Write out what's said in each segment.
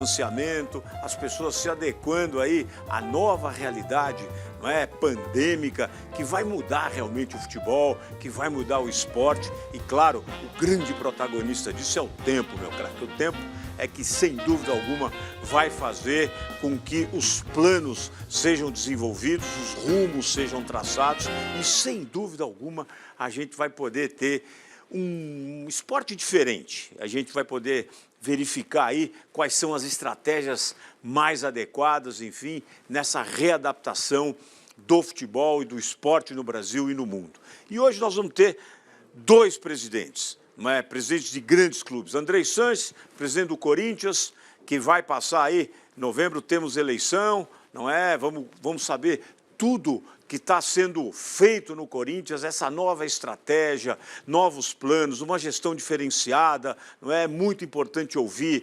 distanciamento, as pessoas se adequando aí à nova realidade, não é, pandêmica, que vai mudar realmente o futebol, que vai mudar o esporte e, claro, o grande protagonista disso é o tempo, meu craque. O tempo é que, sem dúvida alguma, vai fazer com que os planos sejam desenvolvidos, os rumos sejam traçados e, sem dúvida alguma, a gente vai poder ter um esporte diferente. A gente vai poder verificar aí quais são as estratégias mais adequadas, enfim, nessa readaptação do futebol e do esporte no Brasil e no mundo. E hoje nós vamos ter dois presidentes, não é? Presidentes de grandes clubes. André Sanches, presidente do Corinthians, que vai passar aí, em novembro temos eleição, não é? Vamos saber tudo que está sendo feito no Corinthians, essa nova estratégia, novos planos, uma gestão diferenciada, não é? Muito importante ouvir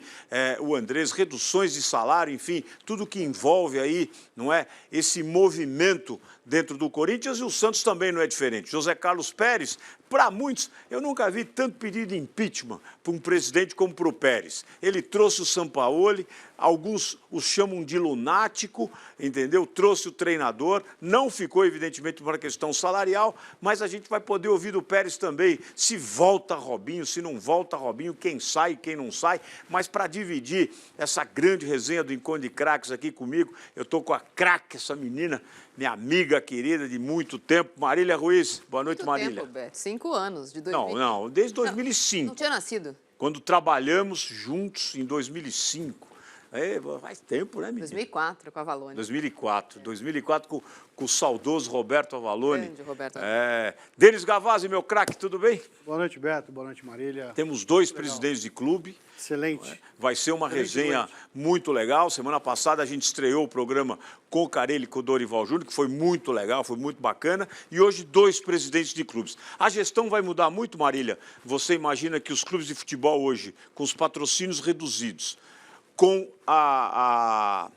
o Andrés, reduções de salário, enfim, tudo que envolve aí, não é? Esse movimento dentro do Corinthians, e o Santos também não é diferente. José Carlos Pérez, para muitos, eu nunca vi tanto pedido de impeachment para um presidente como para o Pérez. Ele trouxe o Sampaoli, alguns o chamam de lunático, entendeu? Trouxe o treinador, não ficou, evidentemente, por uma questão salarial, mas a gente vai poder ouvir do Pérez também se volta Robinho, se não volta Robinho, quem sai, quem não sai. Mas para dividir essa grande resenha do Encontro de Craques aqui comigo, eu estou com a craque, essa menina, minha amiga querida de muito tempo, Marília Ruiz. Boa noite, muito Marília. Tempo, Beto. 5 anos, de 2000. Não, desde 2005. Não tinha nascido. Quando trabalhamos juntos em 2005. Faz tempo, né, menina? 2004, com a Avalone. 2004 com o saudoso Roberto Avalone. Grande Roberto Avalone. Denis Gavazzi, meu craque, tudo bem? Boa noite, Beto. Boa noite, Marília. Temos dois presidentes de clube. Excelente. Vai ser uma resenha muito legal. Semana passada a gente estreou o programa com o Carelli e com o Dorival Júnior, que foi muito legal, foi muito bacana. E hoje, dois presidentes de clubes. A gestão vai mudar muito, Marília. Você imagina que os clubes de futebol hoje, com os patrocínios reduzidos, com a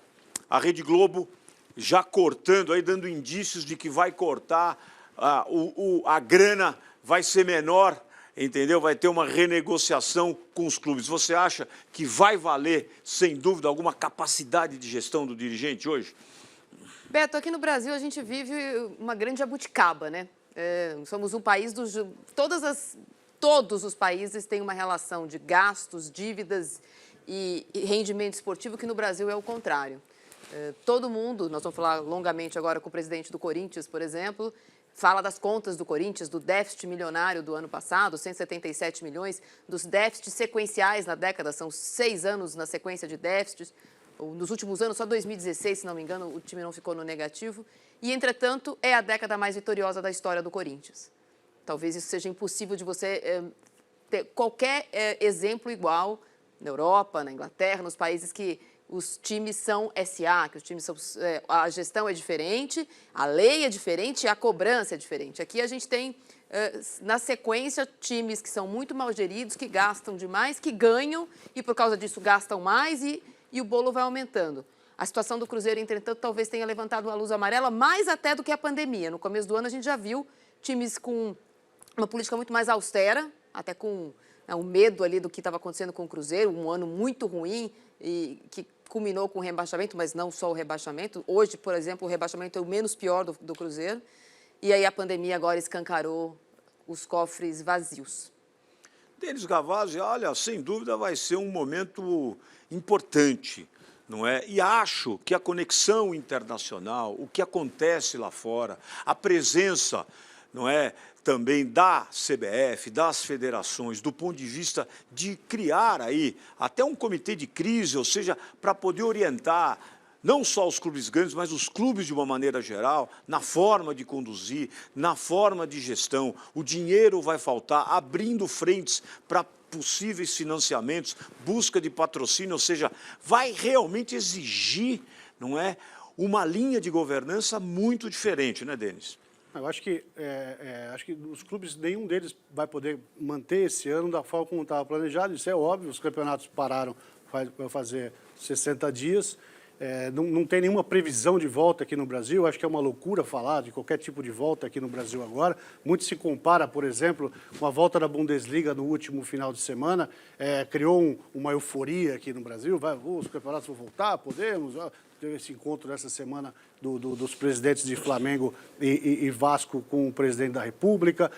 Rede Globo já cortando, aí dando indícios de que vai cortar, a grana vai ser menor, entendeu? Vai ter uma renegociação com os clubes. Você acha que vai valer, sem dúvida alguma, capacidade de gestão do dirigente hoje? Beto, aqui no Brasil a gente vive uma grande jabuticaba, né? Somos um país dos... Todos os países têm uma relação de gastos, dívidas e rendimento esportivo, que no Brasil é o contrário. Todo mundo, nós vamos falar longamente agora com o presidente do Corinthians, por exemplo, fala das contas do Corinthians, do déficit milionário do ano passado, 177 milhões, dos déficits sequenciais na década, são 6 anos na sequência de déficits. Nos últimos anos, só 2016, se não me engano, o time não ficou no negativo. E, entretanto, é a década mais vitoriosa da história do Corinthians. Talvez isso seja impossível de você ter qualquer exemplo igual na Europa, na Inglaterra, nos países que os times são SA, que os times são, a gestão é diferente, a lei é diferente e a cobrança é diferente. Aqui a gente tem, na sequência, times que são muito mal geridos, que gastam demais, que ganham e, por causa disso, gastam mais e o bolo vai aumentando. A situação do Cruzeiro, entretanto, talvez tenha levantado uma luz amarela, mais até do que a pandemia. No começo do ano, a gente já viu times com uma política muito mais austera, até com o medo ali do que estava acontecendo com o Cruzeiro, um ano muito ruim e que culminou com o rebaixamento, mas não só o rebaixamento. Hoje, por exemplo, o rebaixamento é o menos pior do Cruzeiro. E aí a pandemia agora escancarou os cofres vazios. Denis Gavazzi, olha, sem dúvida vai ser um momento importante, não é? E acho que a conexão internacional, o que acontece lá fora, a presença, não é, também da CBF, das federações, do ponto de vista de criar aí até um comitê de crise, ou seja, para poder orientar não só os clubes grandes, mas os clubes de uma maneira geral, na forma de conduzir, na forma de gestão. O dinheiro vai faltar, abrindo frentes para possíveis financiamentos, busca de patrocínio, ou seja, vai realmente exigir, não é, uma linha de governança muito diferente, né, Denis? Eu acho que os clubes, nenhum deles vai poder manter esse ano da forma como estava planejado. Isso é óbvio, os campeonatos pararam, vai fazer 60 dias não tem nenhuma previsão de volta aqui no Brasil. Acho que é uma loucura falar de qualquer tipo de volta aqui no Brasil agora. Muito se compara, por exemplo, com a volta da Bundesliga no último final de semana. Criou uma euforia aqui no Brasil. Os campeonatos vão voltar, podemos. Teve esse encontro dessa semana dos presidentes de Flamengo e Vasco com o presidente da República.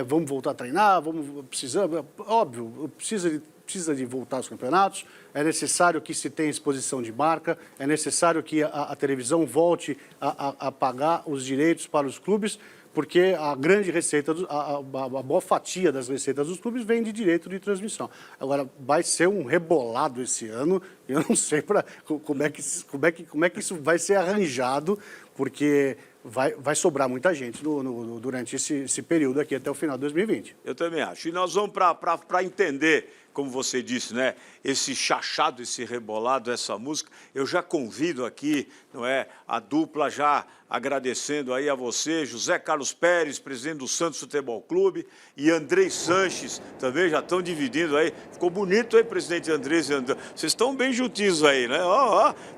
Vamos voltar a treinar, precisamos, óbvio, precisa de voltar aos campeonatos, é necessário que se tenha exposição de marca, é necessário que a televisão volte a pagar os direitos para os clubes, porque a grande receita, a boa fatia das receitas dos clubes vem de direito de transmissão. Agora, vai ser um rebolado esse ano, eu não sei como é que isso vai ser arranjado, porque vai sobrar muita gente durante esse período aqui até o final de 2020. Eu também acho. E nós vamos para entender, como você disse, né, esse chachado, esse rebolado, essa música. Eu já convido aqui, não é, a dupla, já agradecendo aí a você, José Carlos Pérez, presidente do Santos Futebol Clube, e Andrés Sanches, também já estão dividindo aí. Ficou bonito aí, presidente Andrés e André. Vocês estão bem juntinhos aí, né?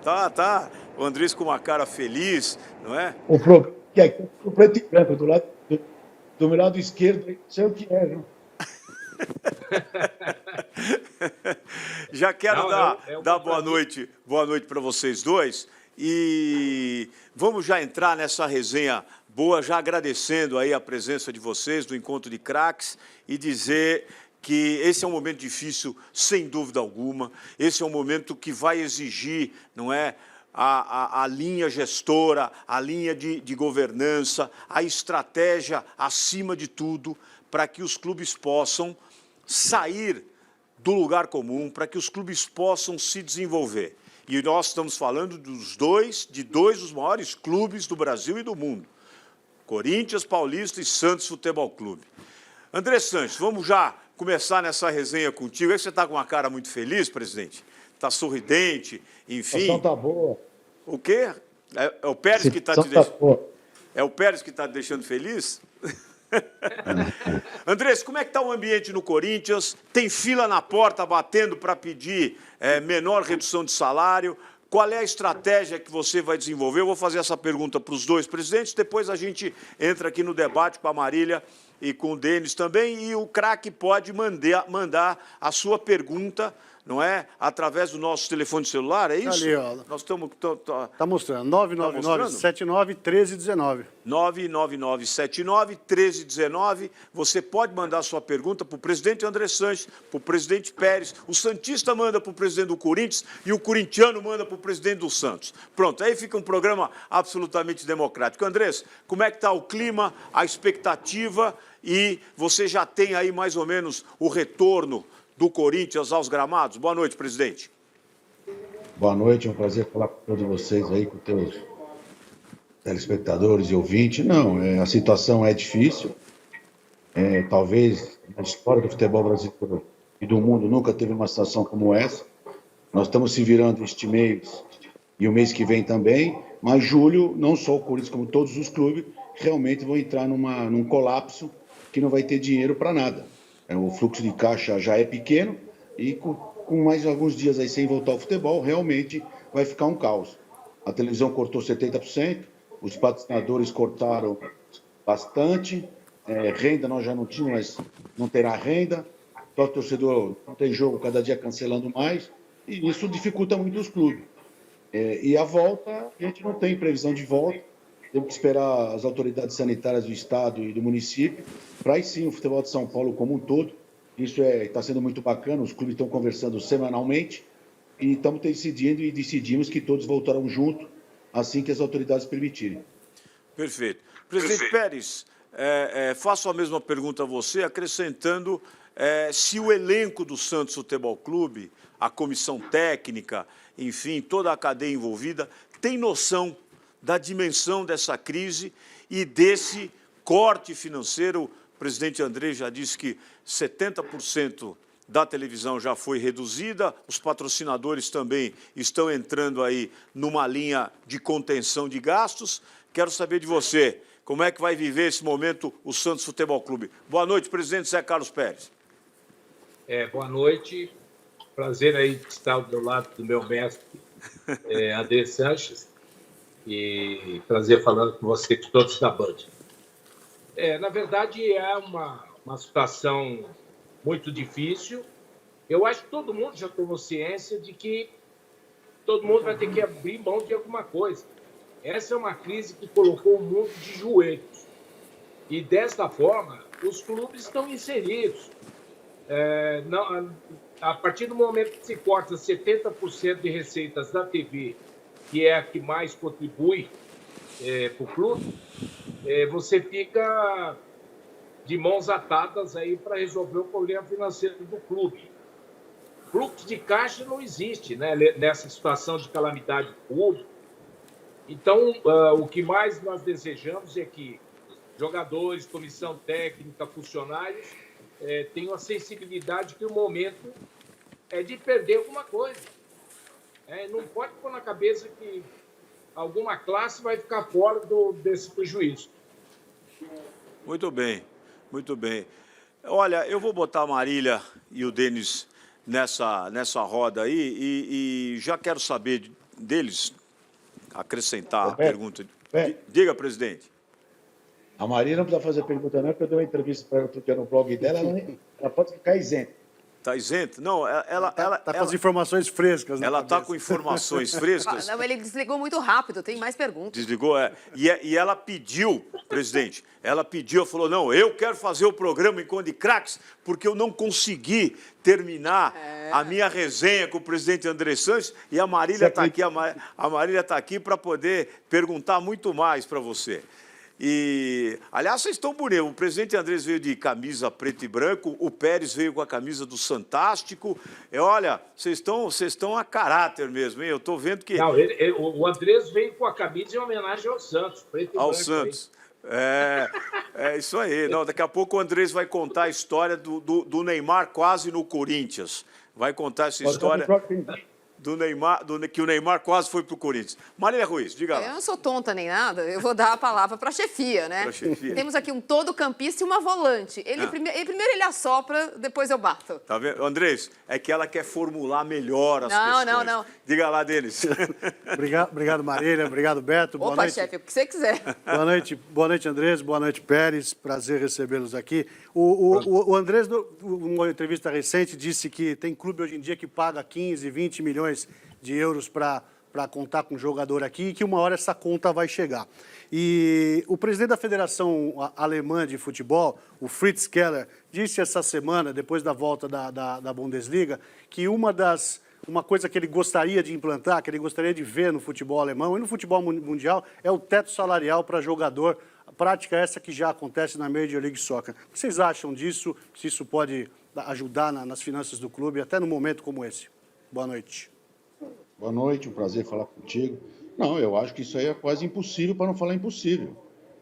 Tá. O Andrés com uma cara feliz, não é? O preto e branco, do meu lado esquerdo, não sei o que é, viu? Já quero dar boa noite para vocês dois e vamos já entrar nessa resenha boa, já agradecendo aí a presença de vocês do Encontro de Craques e dizer que esse é um momento difícil, sem dúvida alguma. Esse é um momento que vai exigir, não é, a linha gestora, a linha de governança, a estratégia acima de tudo, para que os clubes possam sair do lugar comum, para que os clubes possam se desenvolver. E nós estamos falando de dois dos maiores clubes do Brasil e do mundo, Corinthians, Paulista e Santos Futebol Clube. Andrés Sanches, vamos já começar nessa resenha contigo. Aí você está com uma cara muito feliz, presidente? Está sorridente, enfim. A situação está boa. O quê? É o Pérez que está te deixando... É o Pérez que está te deixando feliz? Andrés, como é que está o ambiente no Corinthians? Tem fila na porta batendo para pedir menor redução de salário? Qual é a estratégia que você vai desenvolver? Eu vou fazer essa pergunta para os dois presidentes, depois a gente entra aqui no debate com a Marília e com o Denis também, e o craque pode mandar a sua pergunta, não é? Através do nosso telefone celular, é isso? Ali, ó. Nós estamos... Está mostrando, 999-79-1319. 999-79-1319. Você pode mandar sua pergunta para o presidente Andrés Sanches, para o presidente Pérez, o santista manda para o presidente do Corinthians e o corintiano manda para o presidente do Santos. Pronto, aí fica um programa absolutamente democrático. Andrés, como é que está o clima, a expectativa, e você já tem aí mais ou menos o retorno do Corinthians aos gramados? Boa noite, presidente. Boa noite, é um prazer falar com todos vocês aí, com teus telespectadores e ouvintes. Não, a situação é difícil. Talvez na história do futebol brasileiro e do mundo nunca teve uma situação como essa. Nós estamos se virando este mês e o mês que vem também, mas julho, não só o Corinthians como todos os clubes, realmente vão entrar num colapso que não vai ter dinheiro para nada. O fluxo de caixa já é pequeno e com mais alguns dias aí sem voltar ao futebol, realmente vai ficar um caos. A televisão cortou 70%, os patrocinadores cortaram bastante, renda nós já não tínhamos, mas não terá renda, o torcedor não tem jogo, cada dia cancelando mais, e isso dificulta muito os clubes. E a volta, a gente não tem previsão de volta, temos que esperar as autoridades sanitárias do estado e do município, para aí sim o futebol de São Paulo como um todo. Isso está sendo muito bacana, os clubes estão conversando semanalmente e estamos decidindo e decidimos que todos voltarão junto assim que as autoridades permitirem. Perfeito. Presidente Pérez, faço a mesma pergunta a você, acrescentando se o elenco do Santos Futebol Clube, a comissão técnica, enfim, toda a cadeia envolvida, tem noção da dimensão dessa crise e desse corte financeiro. O presidente Andrés já disse que 70% da televisão já foi reduzida, os patrocinadores também estão entrando aí numa linha de contenção de gastos. Quero saber de você, como é que vai viver esse momento o Santos Futebol Clube? Boa noite, presidente Zé Carlos Pérez. Boa noite, prazer aí estar do lado do meu mestre André Sanches, e prazer falando com você, com todos da Band. Na verdade, é uma situação muito difícil. Eu acho que todo mundo já tomou ciência de que todo mundo vai ter que abrir mão de alguma coisa. Essa é uma crise que colocou o mundo de joelhos. E, desta forma, os clubes estão inseridos. A partir do momento que se corta 70% de receitas da TV, que é a que mais contribui para o clube, você fica de mãos atadas aí para resolver o problema financeiro do clube. Fluxo de caixa não existe, né, nessa situação de calamidade pública. Então, o que mais nós desejamos é que jogadores, comissão técnica, funcionários tenham a sensibilidade que o momento é de perder alguma coisa. Não pode pôr na cabeça que alguma classe vai ficar fora desse prejuízo. Muito bem, muito bem. Olha, eu vou botar a Marília e o Denis nessa roda aí e já quero saber deles, acrescentar a pergunta. Diga, presidente. A Marília não precisa fazer pergunta não, porque eu dei uma entrevista para ela no blog dela, ela pode ficar isenta. Está isento? Não, ela Está com as informações frescas. Ela está com informações frescas. Não, ele desligou muito rápido, tem mais perguntas. Desligou, E ela pediu, presidente, ela falou, não, eu quero fazer o programa Encontro de Craques, porque eu não consegui terminar a minha resenha com o presidente André Sanches, e a Marília está aqui, a Marília está aqui para poder perguntar muito mais para você. E, aliás, vocês estão bonitos. O presidente Andrés veio de camisa preto e branco, o Pérez veio com a camisa do Santástico. Olha, vocês estão a caráter mesmo, hein? Eu estou vendo que... Não, o Andrés veio com a camisa em homenagem ao Santos, preto e branco. Ao Santos. É isso aí. Não, daqui a pouco o Andrés vai contar a história do Neymar quase no Corinthians. Vai contar essa história... do Neymar, que o Neymar quase foi para o Corinthians. Marília Ruiz, diga lá. Eu não sou tonta nem nada, eu vou dar a palavra para a chefia, né? Pra chefia. Temos aqui um todo-campista e uma volante. Primeiro ele assopra, depois eu bato. Tá vendo? Andrés, é que ela quer formular melhor as questões. Não. Diga lá deles. Obrigado, Marília. Obrigado, Beto. Boa Opa, noite. chefe, o que você quiser. Boa noite, Andrés. Boa noite, Pérez. Prazer recebê-los aqui. O Andrés, numa entrevista recente, disse que tem clube hoje em dia que paga 15, 20 milhões de euros para contar com um jogador aqui e que uma hora essa conta vai chegar. E o presidente da Federação Alemã de Futebol, o Fritz Keller, disse essa semana, depois da volta da Bundesliga, que uma coisa que ele gostaria de implantar, que ele gostaria de ver no futebol alemão e no futebol mundial, é o teto salarial para jogador, prática essa que já acontece na Major League Soccer. O que vocês acham disso? Se isso pode ajudar nas finanças do clube, até num momento como esse? Boa noite. Boa noite, um prazer falar contigo. Não, eu acho que isso aí é quase impossível, para não falar impossível.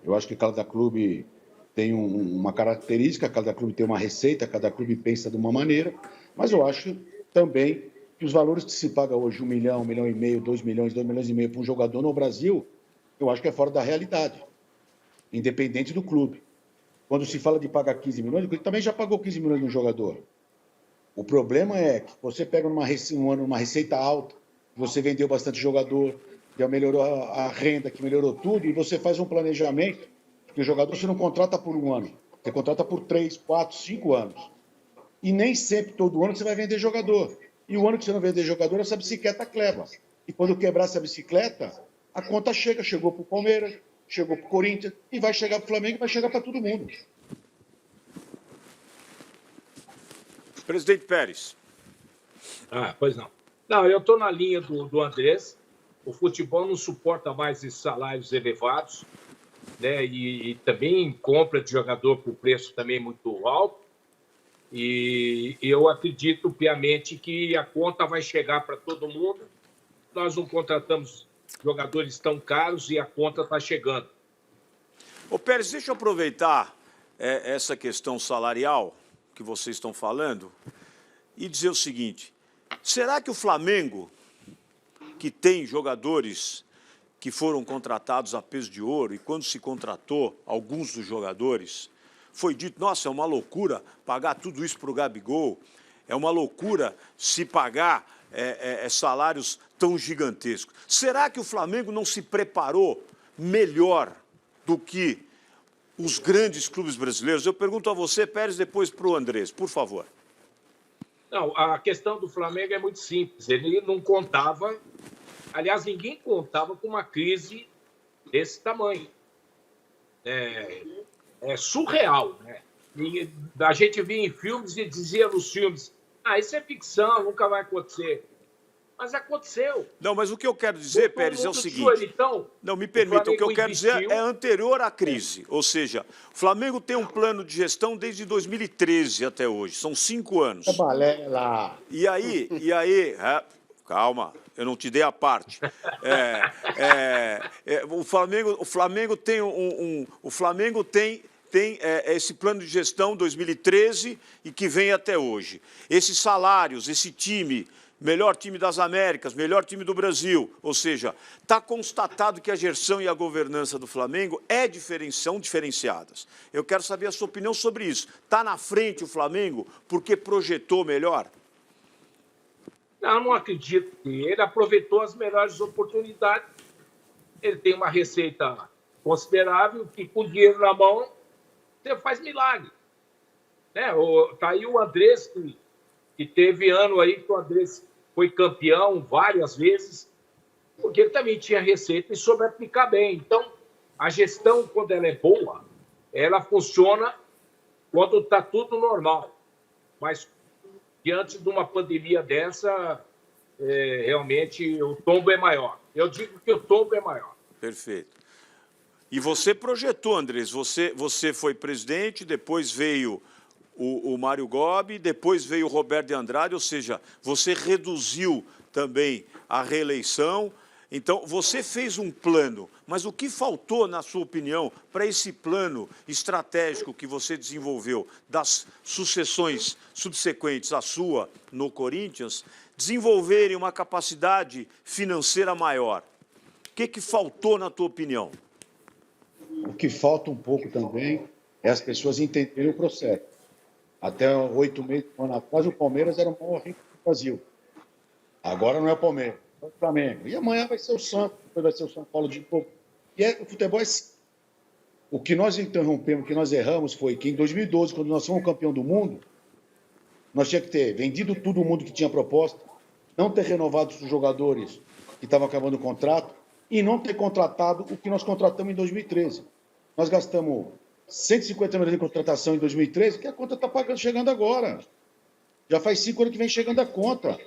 Eu acho que cada clube tem uma característica, cada clube tem uma receita, cada clube pensa de uma maneira, mas eu acho também que os valores que se paga hoje, 1 milhão, 1,5 milhão, 2 milhões, 2,5 milhões para um jogador no Brasil, eu acho que é fora da realidade, independente do clube. Quando se fala de pagar 15 milhões, o clube também já pagou 15 milhões no jogador. O problema é que você pega um ano uma receita alta, você vendeu bastante jogador, que melhorou a renda, que melhorou tudo, e você faz um planejamento, que o jogador você não contrata por 1 ano, você contrata por 3, 4, 5 anos. E nem sempre, todo ano, você vai vender jogador. E o ano que você não vender jogador, essa bicicleta quebra. E quando quebrar essa bicicleta, a conta chegou para o Palmeiras, chegou para o Corinthians, e vai chegar para o Flamengo, e vai chegar para todo mundo. Presidente Pérez. Pois não. Não, eu estou na linha do Andrés. O futebol não suporta mais esses salários elevados, né? E também compra de jogador por preço também muito alto. E eu acredito piamente que a conta vai chegar para todo mundo. Nós não contratamos jogadores tão caros e a conta está chegando. Ô Pérez, deixa eu aproveitar essa questão salarial que vocês estão falando e dizer o seguinte: será que o Flamengo, que tem jogadores que foram contratados a peso de ouro, e quando se contratou alguns dos jogadores, foi dito, nossa, é uma loucura pagar tudo isso para o Gabigol, é uma loucura se pagar salários tão gigantescos. Será que o Flamengo não se preparou melhor do que os grandes clubes brasileiros? Eu pergunto a você, Pérez, depois para o Andrés, por favor. Não, a questão do Flamengo é muito simples. Ele não contava, aliás, ninguém contava com uma crise desse tamanho. É surreal, né? E a gente via em filmes e dizia nos filmes, isso é ficção, nunca vai acontecer. Mas aconteceu. Não, mas o que eu quero dizer, Pérez, é o seguinte... Então, não, me permita, o que eu quero dizer é anterior à crise. Ou seja, o Flamengo tem um plano de gestão desde 2013 até hoje. São 5 anos. É balela. E aí... calma, eu não te dei a parte. O Flamengo tem esse plano de gestão 2013 e que vem até hoje. Esses salários, esse time... melhor time das Américas, melhor time do Brasil. Ou seja, está constatado que a gestão e a governança do Flamengo são diferenciadas. Eu quero saber a sua opinião sobre isso. Está na frente o Flamengo porque projetou melhor? Não acredito que ele aproveitou as melhores oportunidades. Ele tem uma receita considerável que, com dinheiro na mão, você faz milagre. Está aí o Andrés, que teve ano aí que o Andrés foi campeão várias vezes, porque ele também tinha receita e soube aplicar bem. Então, a gestão, quando ela é boa, ela funciona quando está tudo normal. Mas, diante de uma pandemia dessa, realmente o tombo é maior. Eu digo que o tombo é maior. Perfeito. E você projetou, Andrés, você foi presidente, depois veio... o Mário Gobi, depois veio o Roberto de Andrade, ou seja, você reduziu também a reeleição. Então, você fez um plano, mas o que faltou, na sua opinião, para esse plano estratégico que você desenvolveu das sucessões subsequentes à sua no Corinthians, desenvolverem uma capacidade financeira maior? O que faltou, na tua opinião? O que falta um pouco também é as pessoas entenderem o processo. Até 8 meses, um ano atrás, o Palmeiras era o maior rico do Brasil. Agora não é o Palmeiras, é o Flamengo. E amanhã vai ser o Santos, depois vai ser o São Paulo de novo. E o futebol é... O que nós interrompemos, o que nós erramos foi que em 2012, quando nós fomos campeão do mundo, nós tínhamos que ter vendido todo mundo que tinha proposta, não ter renovado os jogadores que estavam acabando o contrato e não ter contratado o que nós contratamos em 2013. Nós gastamos 150 milhões de contratação em 2013, que a conta está chegando agora. Já faz 5 anos que vem chegando a conta.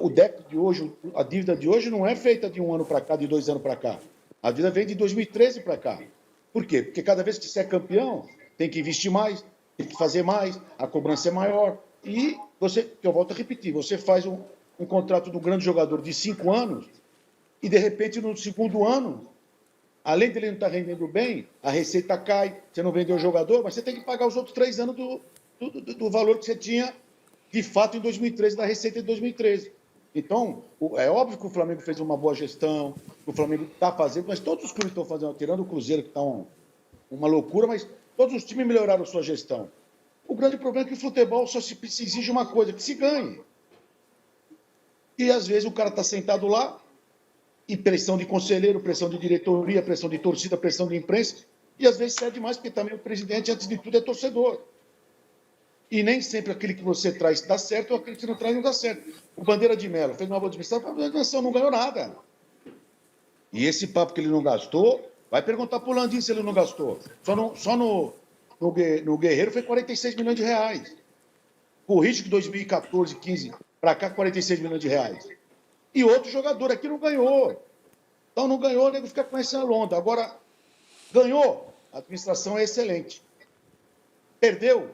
O débito de hoje, a dívida de hoje não é feita de 1 ano para cá, de 2 anos para cá. A dívida vem de 2013 para cá. Por quê? Porque cada vez que você é campeão, tem que investir mais, tem que fazer mais, a cobrança é maior. E você, que eu volto a repetir, você faz um contrato de um grande jogador de 5 anos e, de repente, no segundo ano, além dele não estar rendendo bem, a receita cai, você não vendeu o jogador, mas você tem que pagar os outros 3 anos do valor que você tinha, de fato, em 2013, da receita de 2013. Então, é óbvio que o Flamengo fez uma boa gestão, que o Flamengo está fazendo, mas todos os clubes estão fazendo, tirando o Cruzeiro, que está uma loucura, mas todos os times melhoraram sua gestão. O grande problema é que o futebol só se exige uma coisa, que se ganhe. E, às vezes, o cara está sentado lá, e pressão de conselheiro, pressão de diretoria, pressão de torcida, pressão de imprensa, e às vezes cede mais, porque também o presidente, antes de tudo, é torcedor. E nem sempre aquele que você traz dá certo, ou aquele que você não traz não dá certo. O Bandeira de Melo fez uma boa administração, a nação não ganhou nada. E esse papo que ele não gastou, vai perguntar para o Landim se ele não gastou. Só no Guerreiro foi 46 milhões de reais. O Ritmo, 2014, 15, para cá, 46 milhões de reais. E outro jogador aqui não ganhou. Então não ganhou, o nego fica com essa onda. Agora, ganhou, a administração é excelente. Perdeu,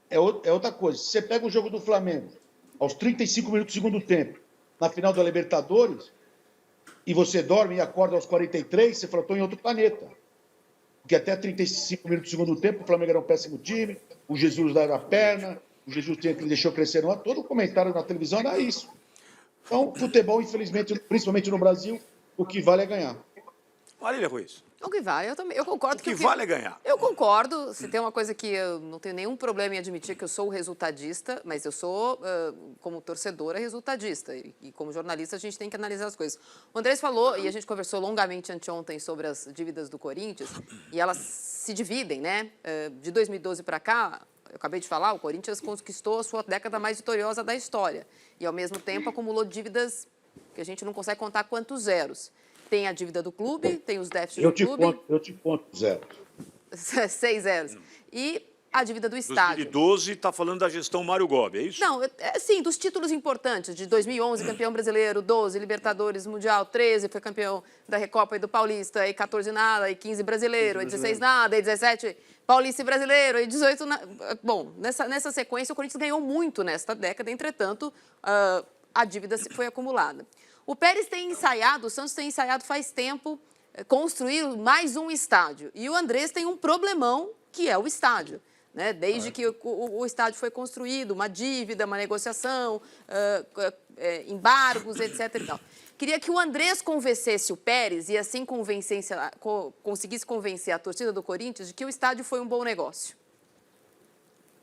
é outra coisa. Se você pega o jogo do Flamengo, aos 35 minutos do segundo tempo, na final da Libertadores, e você dorme e acorda aos 43, você fala, estou em outro planeta. Porque até 35 minutos do segundo tempo, o Flamengo era um péssimo time, o Jesus dava a perna, o Jesus deixou crescer. Todo o comentário na televisão era isso. Então, futebol, infelizmente, principalmente no Brasil, o que vale é ganhar. Marília Ruiz. O que vale, eu concordo O que vale é ganhar. Eu concordo. Se tem uma coisa que eu não tenho nenhum problema em admitir que eu sou resultadista, mas eu sou, como torcedora, resultadista. E como jornalista, a gente tem que analisar as coisas. O Andrés falou, e a gente conversou longamente anteontem sobre as dívidas do Corinthians, e elas se dividem, né? De 2012 para cá, eu acabei de falar, o Corinthians conquistou a sua década mais vitoriosa da história. E, ao mesmo tempo, acumulou dívidas que a gente não consegue contar quantos zeros. Tem a dívida do clube, tem os déficits do clube. Eu te conto zero. 6 zeros. E a dívida do estádio. 2012 está falando da gestão Mário Gobi, é isso? Não, sim, dos títulos importantes, de 2011, campeão brasileiro, 12, Libertadores, Mundial, 13, foi campeão da Recopa e do Paulista, e 14 nada, e 15 brasileiro, e 16 nada, e 17 Paulista e brasileiro, e 18 nada. Bom, nessa sequência, o Corinthians ganhou muito nesta década, entretanto, a dívida foi acumulada. O Pérez tem ensaiado, o Santos tem ensaiado faz tempo, construir mais um estádio. E o Andrés tem um problemão, que é o estádio. Né? Desde que o estádio foi construído, uma dívida, uma negociação, embargos, etc. E tal. Queria que o Andrés convencesse o Pérez e assim conseguisse convencer a torcida do Corinthians de que o estádio foi um bom negócio.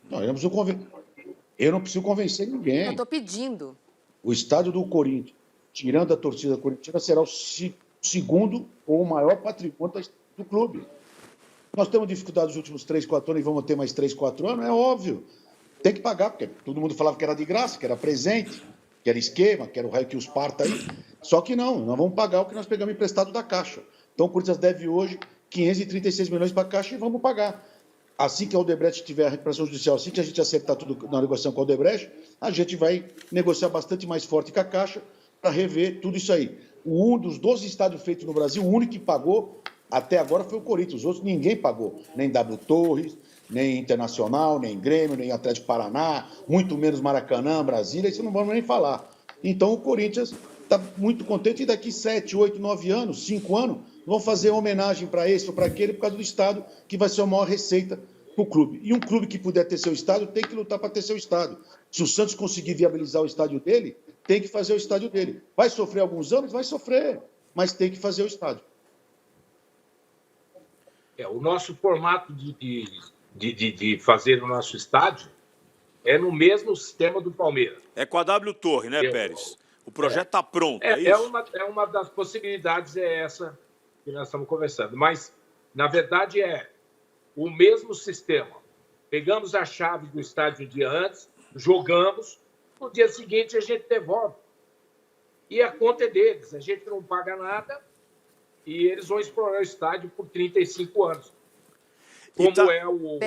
Não, eu não preciso convencer ninguém. Eu estou pedindo. O estádio do Corinthians, tirando a torcida corintiana, será o segundo ou o maior patrimônio do clube. Nós temos dificuldade nos últimos 3, 4 anos e vamos ter mais 3, 4 anos, é óbvio. Tem que pagar, porque todo mundo falava que era de graça, que era presente, que era esquema, que era o raio que os parta aí. Só que não, nós vamos pagar o que nós pegamos emprestado da Caixa. Então o Corinthians deve hoje 536 milhões para a Caixa e vamos pagar. Assim que a Odebrecht tiver a recuperação judicial, assim que a gente acertar tudo na negociação com a Odebrecht, a gente vai negociar bastante mais forte com a Caixa para rever tudo isso aí. Um dos 12 estádios feitos no Brasil, o único que pagou até agora foi o Corinthians. Os outros ninguém pagou. Nem W Torres, nem Internacional, nem Grêmio, nem Atlético Paraná, muito menos Maracanã, Brasília, isso não vamos nem falar. Então o Corinthians está muito contente e daqui 7, 8, 9 anos, 5 anos, vão fazer homenagem para esse ou para aquele por causa do estádio, que vai ser a maior receita para o clube. E um clube que puder ter seu estádio tem que lutar para ter seu estádio. Se o Santos conseguir viabilizar o estádio dele, tem que fazer o estádio dele. Vai sofrer alguns anos? Vai sofrer, mas tem que fazer o estádio. O nosso formato de fazer o nosso estádio é no mesmo sistema do Palmeiras. É com a W Torre, né, Pérez? O projeto está pronto, é isso? Uma das possibilidades é essa que nós estamos conversando. Mas, na verdade, é o mesmo sistema. Pegamos a chave do estádio um dia antes, jogamos, no dia seguinte a gente devolve. E a conta é deles, a gente não paga nada e eles vão explorar o estádio por 35 anos. Como é o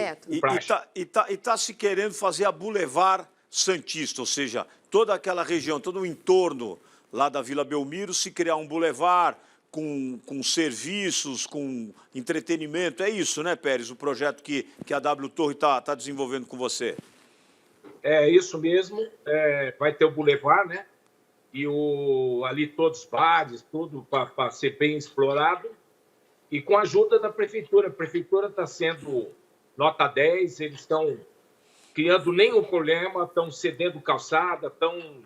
praxe. E está se querendo fazer a Boulevard Santista, ou seja, toda aquela região, todo o entorno lá da Vila Belmiro, se criar um boulevard com serviços, com entretenimento. É isso, né, Pérez, o projeto que a W Torre está desenvolvendo com você? É isso mesmo. Vai ter o boulevard, né? E ali todos os bares, tudo para ser bem explorado. E com a ajuda da Prefeitura. A Prefeitura está sendo nota 10, eles estão criando nenhum problema, estão cedendo calçada, estão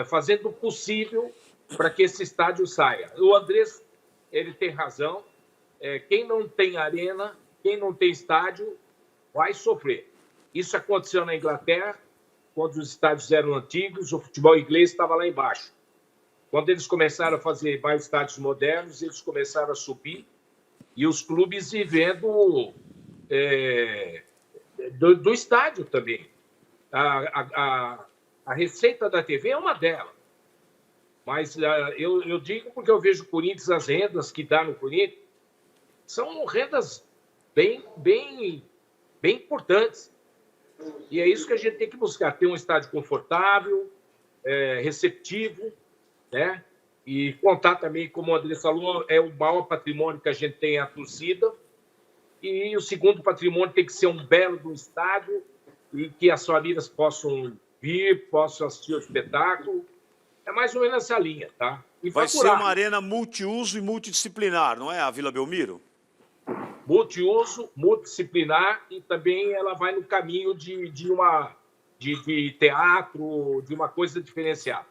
fazendo o possível para que esse estádio saia. O Andrés, ele tem razão. Quem não tem arena, quem não tem estádio, vai sofrer. Isso aconteceu na Inglaterra, quando os estádios eram antigos, o futebol inglês estava lá embaixo. Quando eles começaram a fazer mais estádios modernos, eles começaram a subir e os clubes vivendo do estádio também. A receita da TV é uma delas. Mas eu digo porque eu vejo o Corinthians, as rendas que dá no Corinthians, são rendas bem importantes. E é isso que a gente tem que buscar, ter um estádio confortável, receptivo, né? E contar também, como o André falou, é o maior patrimônio que a gente tem, a torcida. E o segundo patrimônio tem que ser um belo estádio e que as famílias possam vir, possam assistir ao espetáculo. É mais ou menos essa linha, tá? E vai ser uma arena multiuso e multidisciplinar, não é, a Vila Belmiro? Multiuso, multidisciplinar, e também ela vai no caminho de teatro, de uma coisa diferenciada.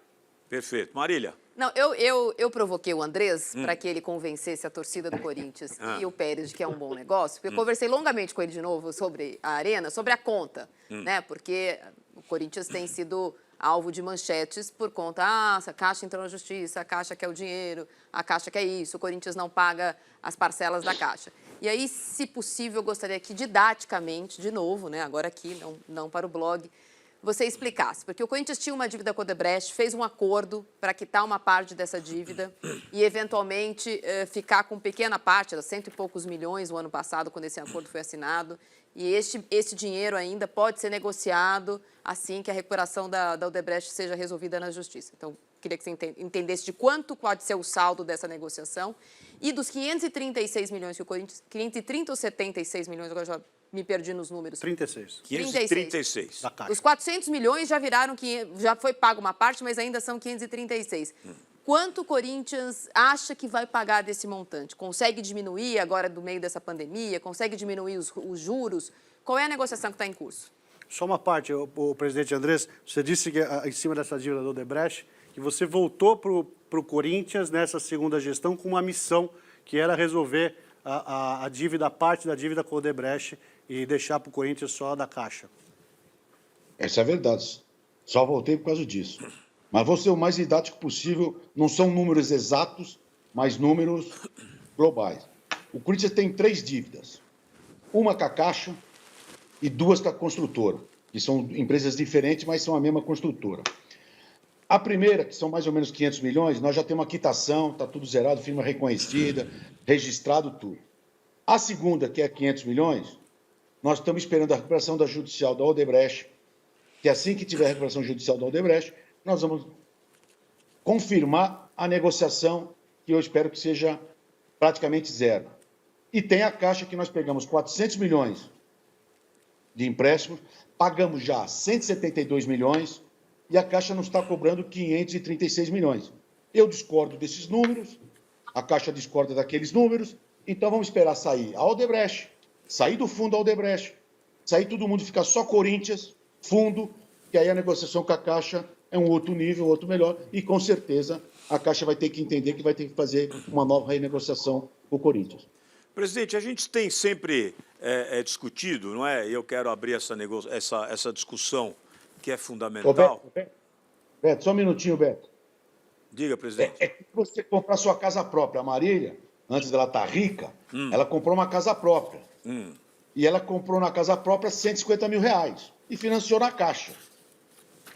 Perfeito. Marília? Não, eu provoquei o Andrés para que ele convencesse a torcida do Corinthians e o Pérez de que é um bom negócio. Porque eu conversei longamente com ele de novo sobre a Arena, sobre a conta, né? Porque o Corinthians tem sido alvo de manchetes por conta, a Caixa entrou na justiça, a Caixa quer o dinheiro, a Caixa quer isso, o Corinthians não paga as parcelas da Caixa. E aí, se possível, eu gostaria que didaticamente, de novo, né? Agora aqui, não para o blog, você explicasse, porque o Corinthians tinha uma dívida com a Odebrecht, fez um acordo para quitar uma parte dessa dívida e, eventualmente, ficar com pequena parte, era 100 e poucos milhões o ano passado, quando esse acordo foi assinado, e esse dinheiro ainda pode ser negociado assim que a recuperação da Odebrecht seja resolvida na Justiça. Então, queria que você entendesse de quanto pode ser o saldo dessa negociação e dos 536 milhões que o Corinthians... 530 ou 76 milhões, agora já me perdi nos números. 36. 536. Da Caixa. Os 400 milhões já viraram, já foi pago uma parte, mas ainda são 536. Quanto o Corinthians acha que vai pagar desse montante? Consegue diminuir agora do meio dessa pandemia? Consegue diminuir os juros? Qual é a negociação que está em curso? Só uma parte, o presidente Andrés, você disse que em cima dessa dívida do Odebrecht, que você voltou para o Corinthians nessa segunda gestão com uma missão que era resolver a dívida, a parte da dívida com o Odebrecht e deixar para o Corinthians só da Caixa. Essa é a verdade. Só voltei por causa disso. Mas vou ser o mais didático possível. Não são números exatos, mas números globais. O Corinthians tem 3 dívidas. Uma com a Caixa e 2 com a construtora, que são empresas diferentes, mas são a mesma construtora. A primeira, que são mais ou menos 500 milhões, nós já temos uma quitação, está tudo zerado, firma reconhecida, registrado, tudo. A segunda, que é 500 milhões, nós estamos esperando a recuperação da judicial da Odebrecht, que assim que tiver a recuperação judicial da Odebrecht, nós vamos confirmar a negociação, que eu espero que seja praticamente zero. E tem a Caixa, que nós pegamos 400 milhões de empréstimos, pagamos já 172 milhões e a Caixa nos está cobrando 536 milhões. Eu discordo desses números, a Caixa discorda daqueles números, então vamos esperar sair a Odebrecht, sair do fundo a Odebrecht, sair todo mundo, ficar só Corinthians, fundo, que aí a negociação com a Caixa é um outro nível, outro melhor, e com certeza a Caixa vai ter que entender que vai ter que fazer uma nova renegociação com o Corinthians. Presidente, a gente tem sempre discutido, não é? E eu quero abrir essa discussão que é fundamental. Beto, só um minutinho, Beto. Diga, presidente. É que você comprar sua casa própria. A Marília, antes dela estar rica, ela comprou uma casa própria. E ela comprou na casa própria 150 mil reais e financiou na Caixa.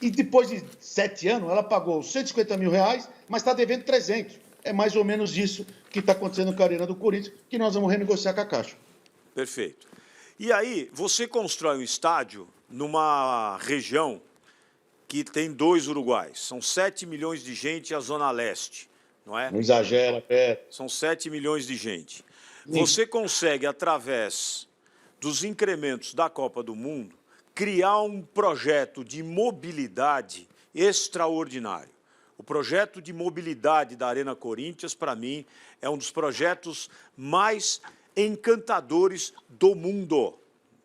E depois de 7 anos, ela pagou 150 mil reais, mas está devendo 300. É mais ou menos isso que está acontecendo com a Arena do Corinthians, que nós vamos renegociar com a Caixa. Perfeito. E aí, você constrói um estádio numa região que tem 2 Uruguais. São 7 milhões de gente a Zona Leste, não é? Não exagera, Beto. São 7 milhões de gente. Você consegue, através dos incrementos da Copa do Mundo, criar um projeto de mobilidade extraordinário. O projeto de mobilidade da Arena Corinthians, para mim, é um dos projetos mais encantadores do mundo.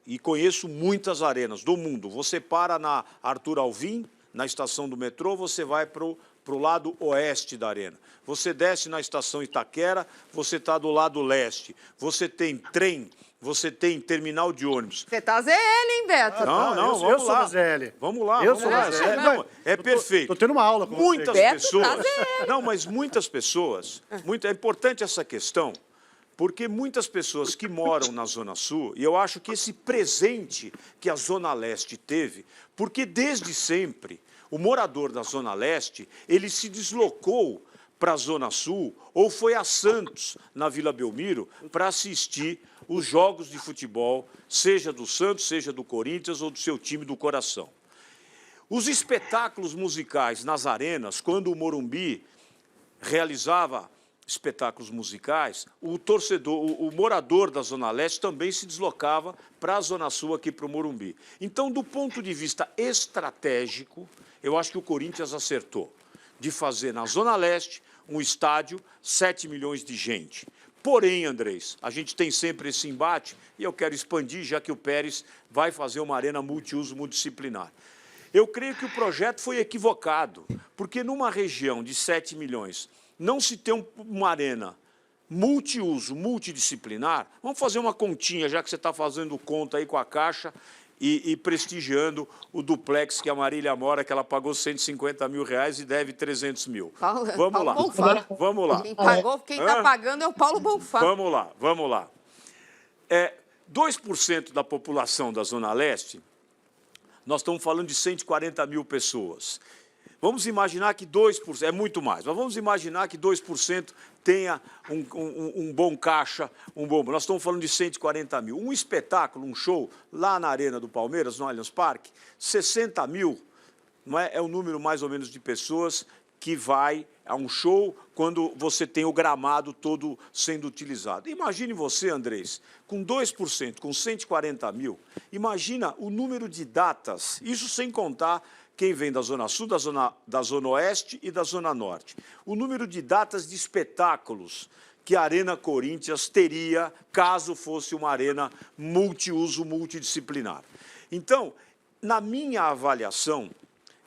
E conheço muitas arenas do mundo. Você para na Arthur Alvim, na estação do metrô, você vai para o lado oeste da arena. Você desce na estação Itaquera, você está do lado leste. Você tem trem, você tem terminal de ônibus. Você tá ZL, hein, Beto? Não, eu vamos sou lá. do ZL. Vamos lá, Eu vamos sou lá. do ZL. Não, é perfeito. Estou tendo uma aula com Muitas você. Beto pessoas... tá ZL. Não, mas muitas pessoas... É importante essa questão, porque muitas pessoas que moram na Zona Sul, e eu acho que esse presente que a Zona Leste teve, porque desde sempre o morador da Zona Leste, ele se deslocou para a Zona Sul ou foi a Santos, na Vila Belmiro, para assistir os jogos de futebol, seja do Santos, seja do Corinthians ou do seu time do coração. Os espetáculos musicais nas arenas, quando o Morumbi realizava espetáculos musicais, o torcedor, o morador da Zona Leste também se deslocava para a Zona Sul, aqui para o Morumbi. Então, do ponto de vista estratégico, eu acho que o Corinthians acertou de fazer na Zona Leste um estádio, 7 milhões de gente. Porém, Andrés, a gente tem sempre esse embate, e eu quero expandir, já que o Pérez vai fazer uma arena multiuso multidisciplinar. Eu creio que o projeto foi equivocado, porque numa região de 7 milhões, não se tem uma arena multiuso, multidisciplinar, vamos fazer uma continha, já que você está fazendo conta aí com a Caixa e prestigiando o duplex que a Marília mora, que ela pagou R$150 mil e deve 300 mil. Vamos Paulo lá, Bonfá. vamos lá. Quem está pagando é o Paulo Bonfá. Vamos lá, vamos lá. 2% da população da Zona Leste, nós estamos falando de 140 mil pessoas. Vamos imaginar que 2%, é muito mais, mas vamos imaginar que 2% tenha um bom caixa, Nós estamos falando de 140 mil. Um espetáculo, um show, lá na Arena do Palmeiras, no Allianz Parque, 60 mil, não é o número mais ou menos de pessoas que vai a um show quando você tem o gramado todo sendo utilizado. Imagine você, Andrés, com 2%, com 140 mil, imagina o número de datas, isso sem contar quem vem da Zona Sul, da Zona Oeste e da Zona Norte. O número de datas de espetáculos que a Arena Corinthians teria caso fosse uma arena multiuso, multidisciplinar. Então, na minha avaliação,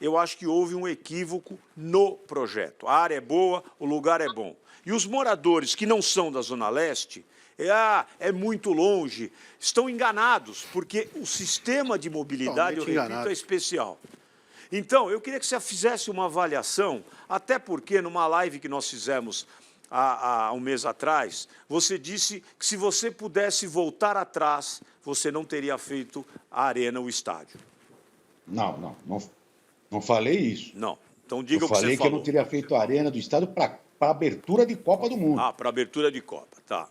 eu acho que houve um equívoco no projeto. A área é boa, o lugar é bom. E os moradores que não são da Zona Leste, é muito longe, estão enganados, porque o sistema de mobilidade, eu repito, é especial. Então, eu queria que você fizesse uma avaliação, até porque numa live que nós fizemos há um mês atrás, você disse que se você pudesse voltar atrás, você não teria feito a arena, o estádio. Não falei isso. Não. Então diga o que você falou. Eu falei que eu não teria feito a arena do estádio para abertura de Copa do Mundo. Para abertura de Copa, tá.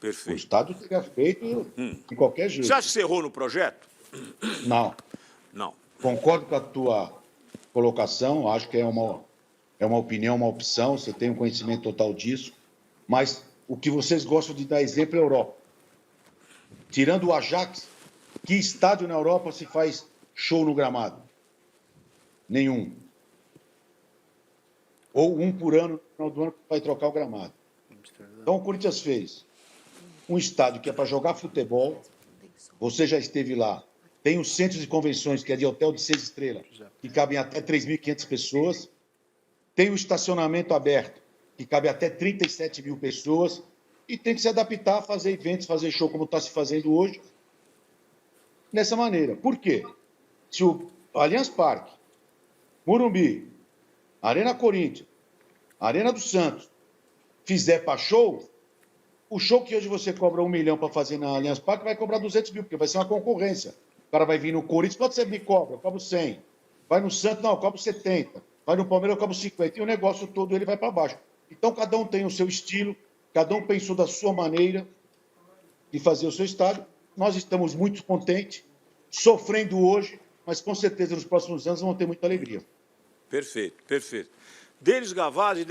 Perfeito. O estádio teria feito de qualquer jeito. Você acha que você errou no projeto? Não. Concordo com a tua colocação, acho que é uma opinião, uma opção, você tem um conhecimento total disso, mas o que vocês gostam de dar exemplo é a Europa. Tirando o Ajax, que estádio na Europa se faz show no gramado? Nenhum. Ou um por ano, no final do ano, que vai trocar o gramado. Então o Corinthians fez um estádio que é para jogar futebol, você já esteve lá, tem o centro de convenções, que é de hotel de 6 estrelas, que cabem até 3.500 pessoas. Tem o estacionamento aberto, que cabe até 37 mil pessoas. E tem que se adaptar a fazer eventos, fazer show como está se fazendo hoje, dessa maneira. Por quê? Se o Allianz Parque, Morumbi, Arena Corinthians, Arena do Santos, fizer para show, o show que hoje você cobra 1 milhão para fazer na Allianz Parque vai cobrar 200 mil, porque vai ser uma concorrência. O cara vai vir no Corinthians, quanto você me cobra? Eu cobro 100. Vai no Santos, não, eu cobro 70. Vai no Palmeiras, eu cobro 50. E o negócio todo ele vai para baixo. Então, cada um tem o seu estilo, cada um pensou da sua maneira de fazer o seu estádio. Nós estamos muito contentes, sofrendo hoje, mas com certeza nos próximos anos vamos ter muita alegria. Perfeito, perfeito. Denis Gavazzi,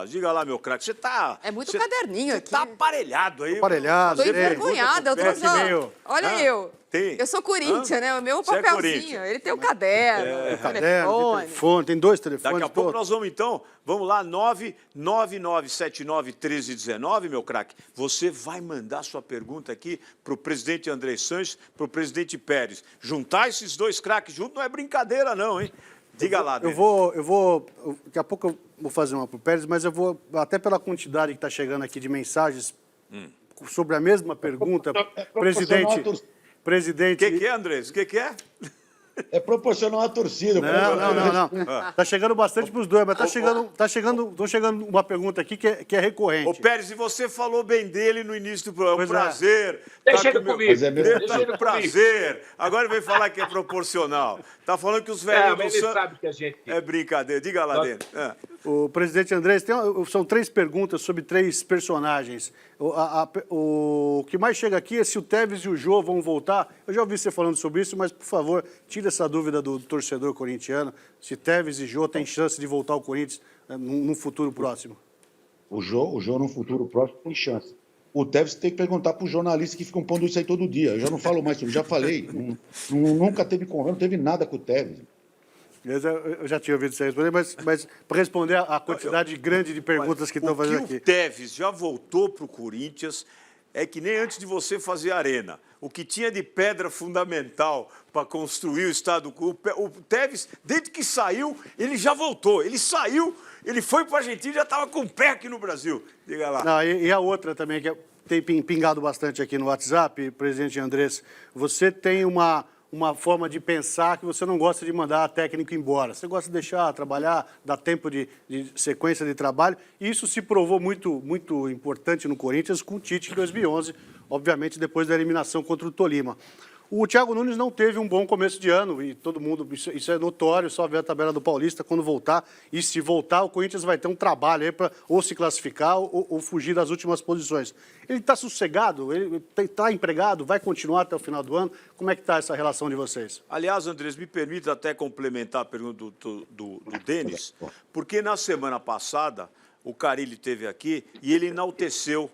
diga lá, meu craque, você está... É muito caderninho aqui. Você está aparelhado aí. Aparelhado. Estou envergonhada. Olha eu sou Corinthians, né? O meu papelzinho. Ele tem o caderno, o telefone. Tem 2 telefones. Daqui a pouco nós vamos, então, vamos lá, 999791319, meu craque. Você vai mandar sua pergunta aqui para o presidente André Sanches, para o presidente Pérez. Juntar esses 2 craques juntos não é brincadeira, não, hein? Diga lá, Daqui a pouco eu vou fazer uma para o Pérez, mas eu vou, até pela quantidade que está chegando aqui de mensagens sobre a mesma pergunta, presidente... O que é, Andrés? O que é? É proporcional à torcida. Não. Está chegando bastante para os dois, mas está chegando uma pergunta aqui que é recorrente. Ô, Pérez, e você falou bem dele no início do programa. É um prazer. Deixa ele comigo. Deixa ele prazer. Agora vem falar que é proporcional. Está falando que os velhos mas ele sabe que a gente... É brincadeira. Diga lá dentro. O presidente Andrés, são 3 perguntas sobre 3 personagens. O que mais chega aqui é se o Tevez e o Jô vão voltar. Eu já ouvi você falando sobre isso, mas, por favor, tire essa dúvida do torcedor corintiano, se Tevez e Jô têm chance de voltar ao Corinthians num futuro próximo. O Jô, no futuro próximo, tem chance. O Tevez tem que perguntar para os jornalistas que ficam pondo isso aí todo dia. Eu já não falo mais sobre isso, já falei. Nunca teve conversa, não teve nada com o Tevez. Eu já tinha ouvido você responder, mas para responder a quantidade grande de perguntas que estão fazendo aqui. O Tevez já voltou para o Corinthians, é que nem antes de você fazer arena. O que tinha de pedra fundamental para construir o estado, o Tevez, desde que saiu, ele já voltou. Ele saiu, ele foi para a Argentina e já estava com o pé aqui no Brasil. Diga lá. Não, e a outra também, que tem pingado bastante aqui no WhatsApp, presidente Andrés, você tem uma forma de pensar que você não gosta de mandar técnico embora. Você gosta de deixar trabalhar, dar tempo de sequência de trabalho. E isso se provou muito importante no Corinthians com o Tite em 2011, obviamente depois da eliminação contra o Tolima. O Thiago Nunes não teve um bom começo de ano e todo mundo, isso é notório, só ver a tabela do Paulista quando voltar. E se voltar, o Corinthians vai ter um trabalho aí para ou se classificar ou fugir das últimas posições. Ele está sossegado? Ele está empregado? Vai continuar até o final do ano? Como é que está essa relação de vocês? Aliás, Andrés, me permita até complementar a pergunta do Denis, porque na semana passada o Carille esteve aqui e ele enalteceu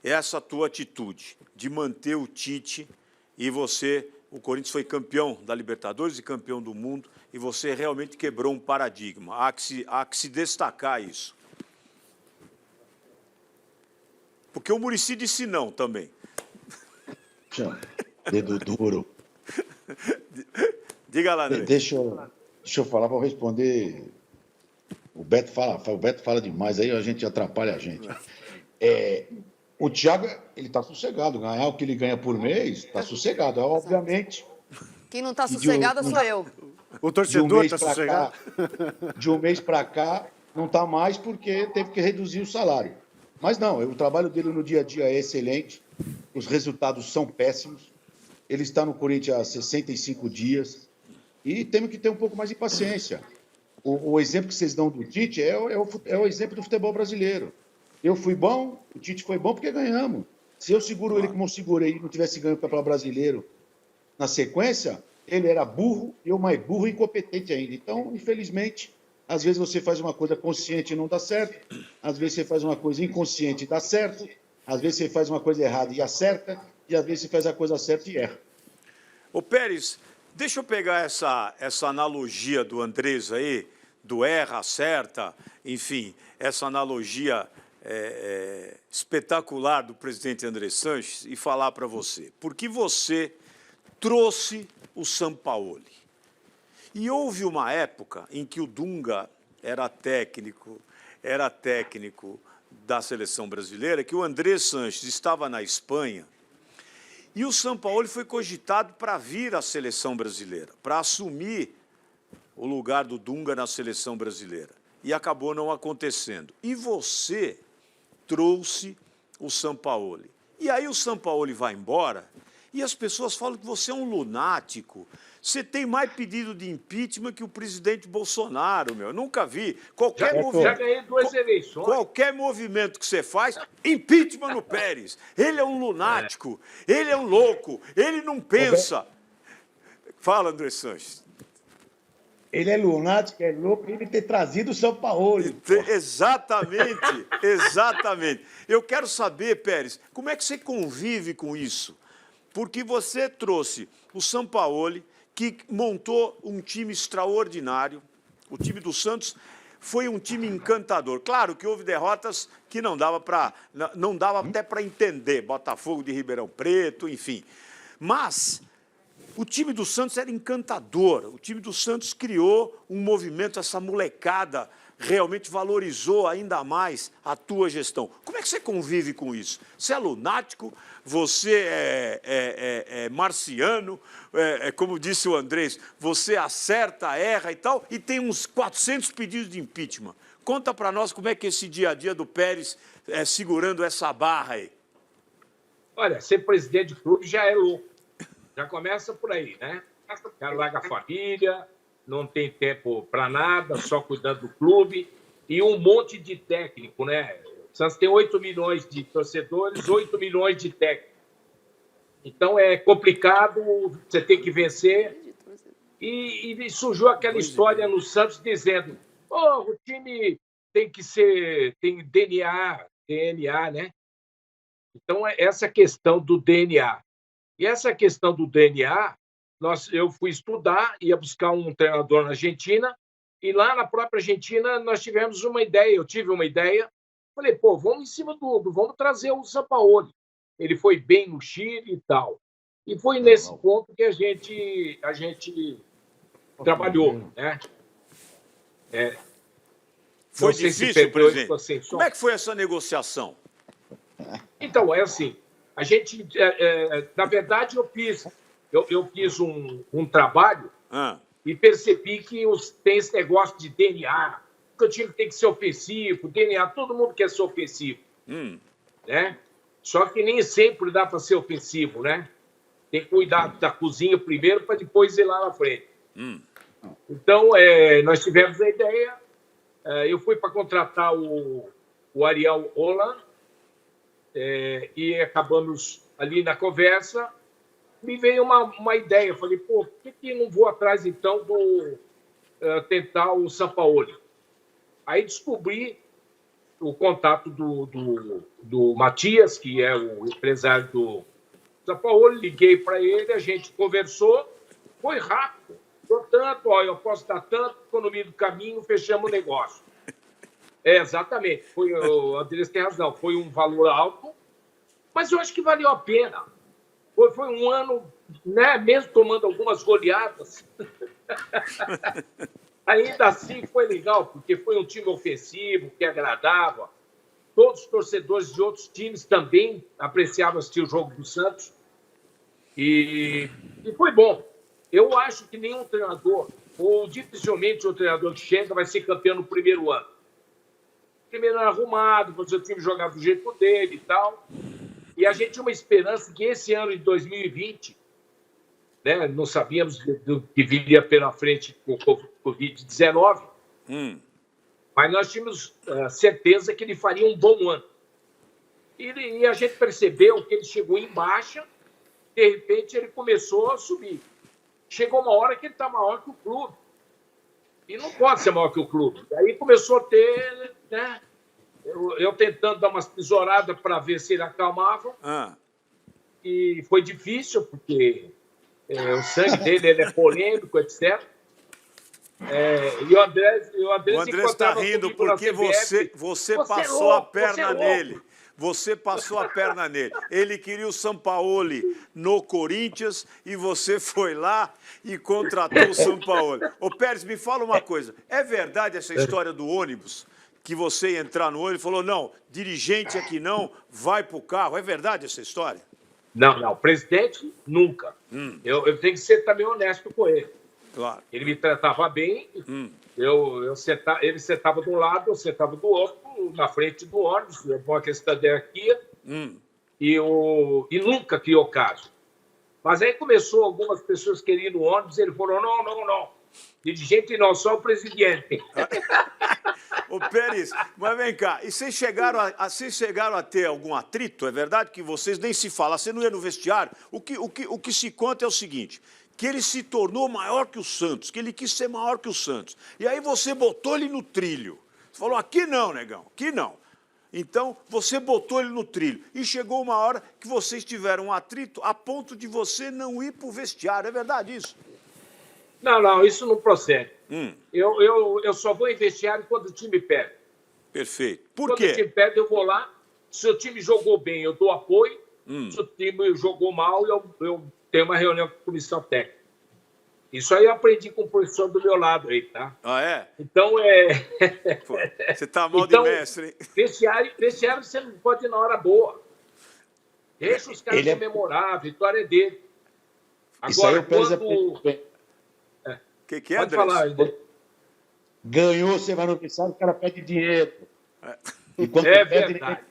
essa tua atitude de manter o Tite. E você, o Corinthians foi campeão da Libertadores e campeão do mundo, e você realmente quebrou um paradigma. Há que se destacar isso. Porque o Muricy disse não também. Dedo duro. Diga lá, André. Deixa eu falar, vou responder. O Beto fala demais, aí a gente atrapalha a gente. O Thiago, ele está sossegado. Ganhar o que ele ganha por mês, está sossegado. Obviamente. Quem não está sossegada sou eu. O torcedor está sossegado. De um mês para cá, não está mais porque teve que reduzir o salário. Mas não, o trabalho dele no dia a dia é excelente. Os resultados são péssimos. Ele está no Corinthians há 65 dias. E temos que ter um pouco mais de paciência. O exemplo que vocês dão do Tite é o exemplo do futebol brasileiro. Eu fui bom, o Tite foi bom porque ganhamos. Se eu seguro ele como eu segurei e não tivesse ganho o Campeonato Brasileiro na sequência, ele era burro, eu mais burro e incompetente ainda. Então, infelizmente, às vezes você faz uma coisa consciente e não dá certo, às vezes você faz uma coisa inconsciente e dá certo, às vezes você faz uma coisa errada e acerta, e às vezes você faz a coisa certa e erra. Ô, Pérez, deixa eu pegar essa analogia do Andrés aí, do erra, acerta, enfim, essa analogia espetacular do presidente André Sanches e falar para você. Porque você trouxe o Sampaoli. E houve uma época em que o Dunga era técnico da seleção brasileira, que o André Sanches estava na Espanha e o Sampaoli foi cogitado para vir à seleção brasileira, para assumir o lugar do Dunga na seleção brasileira. E acabou não acontecendo. E você trouxe o Sampaoli. E aí o Sampaoli vai embora e as pessoas falam que você é um lunático. Você tem mais pedido de impeachment que o presidente Bolsonaro, meu. Eu nunca vi. Já ganhei 2 eleições. Qualquer movimento que você faz, impeachment no Pérez. Ele é um lunático, ele é um louco, ele não pensa. Fala, André Sanches. Ele é lunático, é louco, ele ter trazido o São Paulo. Exatamente, exatamente. Eu quero saber, Pérez, como é que você convive com isso? Porque você trouxe o Sampaoli, que montou um time extraordinário. O time do Santos foi um time encantador. Claro que houve derrotas que não dava até para entender. Botafogo de Ribeirão Preto, enfim. Mas o time do Santos era encantador. O time do Santos criou um movimento, essa molecada realmente valorizou ainda mais a tua gestão. Como é que você convive com isso? Você é lunático, você é marciano, como disse o Andrés, você acerta, erra e tal, e tem uns 400 pedidos de impeachment. Conta para nós como é que é esse dia a dia do Pérez segurando essa barra aí. Olha, ser presidente de clube já é louco. Já começa por aí, né? O cara larga a família, não tem tempo para nada, só cuidando do clube, e um monte de técnico, né? O Santos tem 8 milhões de torcedores, 8 milhões de técnicos. Então é complicado, você tem que vencer. E surgiu aquela história no Santos dizendo: o time tem DNA, né? Então, essa questão do DNA. E essa questão do DNA, eu fui estudar, ia buscar um treinador na Argentina, e lá na própria Argentina nós tivemos uma ideia, eu tive uma ideia, falei, vamos em cima vamos trazer o Sampaoli. ele foi bem no Chile e tal. E foi nesse ponto que a gente trabalhou, né? Foi Não sei se difícil, perdeu presidente? isso assim, só- Como é que foi essa negociação? Então, é assim, a gente, na verdade, eu fiz um trabalho Ah, e percebi que tem esse negócio de DNA, que o time tem que ser ofensivo, DNA, todo mundo quer ser ofensivo, né? Só que nem sempre dá para ser ofensivo, né? Tem que cuidar da cozinha primeiro para depois ir lá na frente. Então, nós tivemos a ideia, eu fui para contratar o Ariel Holland, e acabamos ali na conversa, me veio uma ideia, falei, pô, por que não vou atrás, então, do tentar o Sampaoli? Aí descobri o contato do Matias, que é o empresário do Sampaoli, liguei para ele, a gente conversou, foi rápido, dou tanto, ó, eu posso dar tanto, economia do caminho, fechamos o negócio. Exatamente, o Andrés tem razão, foi um valor alto, mas eu acho que valeu a pena. Foi um ano, né, mesmo tomando algumas goleadas, ainda assim foi legal, porque foi um time ofensivo, que agradava. Todos os torcedores de outros times também apreciavam assistir o jogo do Santos. E foi bom. Eu acho que nenhum treinador, ou dificilmente um treinador que chega, vai ser campeão no primeiro ano. Primeiro ano arrumado, fazer o time jogar do jeito dele e tal. E a gente tinha uma esperança que esse ano de 2020, né, não sabíamos do que viria pela frente com o Covid-19, mas nós tínhamos certeza que ele faria um bom ano. E a gente percebeu que ele chegou em baixa, de repente ele começou a subir. Chegou uma hora que ele está maior que o clube. E não pode ser maior que o clube. Aí começou a ter, né, eu tentando dar umas tesouradas para ver se ele acalmava. E foi difícil, porque o sangue dele ele é polêmico, etc. E o Andrés está rindo porque você passou a perna nele. Você passou a perna nele. Ele queria o Sampaoli no Corinthians e você foi lá e contratou o Sampaoli. Ô, Pérez, me fala uma coisa. É verdade essa história do ônibus? Que você ia entrar no ônibus e falou, não, dirigente aqui não, vai pro carro. É verdade essa história? Não, presidente, nunca. Eu tenho que ser também honesto com ele. Claro. Ele me tratava bem, ele sentava de um lado, eu sentava do outro, na frente do ônibus, com a questão da hierarquia, e nunca criou caso. Mas aí começou algumas pessoas querendo ir no ônibus, ele falou, não, dirigente não, só o presidente. Ô, Pérez, mas vem cá, e vocês chegaram a ter algum atrito? É verdade que vocês nem se falam, você não ia no vestiário? O que se conta é o seguinte, que ele se tornou maior que o Santos, que ele quis ser maior que o Santos. E aí você botou ele no trilho. Você falou, aqui não, negão, aqui não. Então, você botou ele no trilho. E chegou uma hora que vocês tiveram um atrito a ponto de você não ir para o vestiário. É verdade isso? Não, isso não procede. Eu só vou em vestiário quando o time perde. Perfeito. Por quando quê? o time perde, eu vou lá. Se o time jogou bem, eu dou apoio. Se o time jogou mal, eu tenho uma reunião com a comissão técnica. Isso aí eu aprendi com o professor do meu lado aí, tá? Ah, é? Então, Pô, você tá mal então, de mestre, hein? Vestiário você não pode ir na hora boa. Deixa os caras comemorar, a vitória é dele. Isso aí Agora, o Pérez quando... Que é, Pode Andrés? falar, André. ganhou, você vai no vestiário, o cara pede dinheiro. E quando É perde, verdade.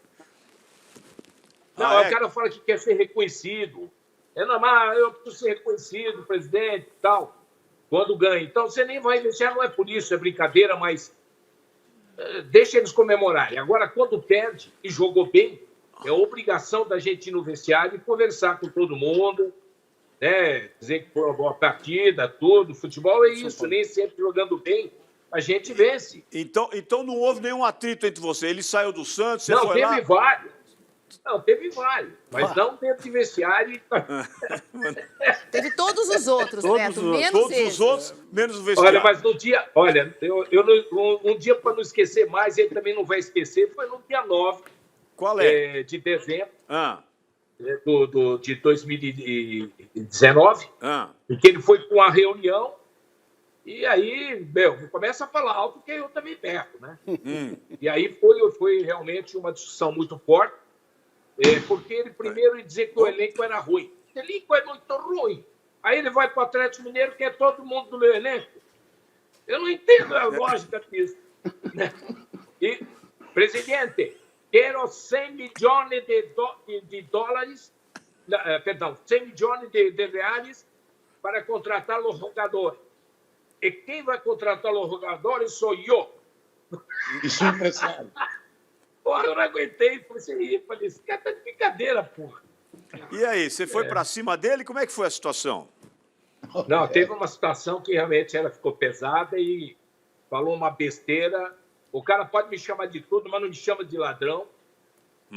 Não, o cara fala que quer ser reconhecido. Eu preciso ser reconhecido, presidente e tal, quando ganha. Então, você nem vai deixar, não é por isso, é brincadeira, mas deixa eles comemorarem. Agora, quando perde e jogou bem, é obrigação da gente ir no vestiário e conversar com todo mundo, né? Dizer que foi uma boa partida, tudo. Futebol é isso, nem sempre jogando bem, a gente vence. Então não houve nenhum atrito entre vocês. Ele saiu do Santos, você Não, foi lá... teve vários. Não, teve vários, mas não dentro de vestiário. Teve todos os outros, Beto, menos Todos esse. os outros, menos o vestiário. Olha, mas no dia... Olha, um dia para não esquecer mais, ele também não vai esquecer, foi no dia 9 Qual é? de dezembro. de 2019, Ah, em que ele foi para uma reunião e aí, começa a falar alto porque eu também perco, né? E aí foi realmente uma discussão muito forte, porque ele primeiro ia dizer que o elenco era ruim. O elenco é muito ruim. Aí ele vai para o Atlético Mineiro, que é todo mundo do meu elenco. Eu não entendo a lógica disso. Né? E, presidente, quero 100 milhões de dólares, perdão, 100 milhões de reais para contratar os jogadores. E quem vai contratar os jogadores sou eu. Isso é empresário. Porra, eu não aguentei. Falei, esse cara tá de brincadeira, porra. e aí, você foi para cima dele? Como é que foi a situação? Não, teve uma situação que realmente ela ficou pesada e falou uma besteira. O cara pode me chamar de tudo, mas não me chama de ladrão.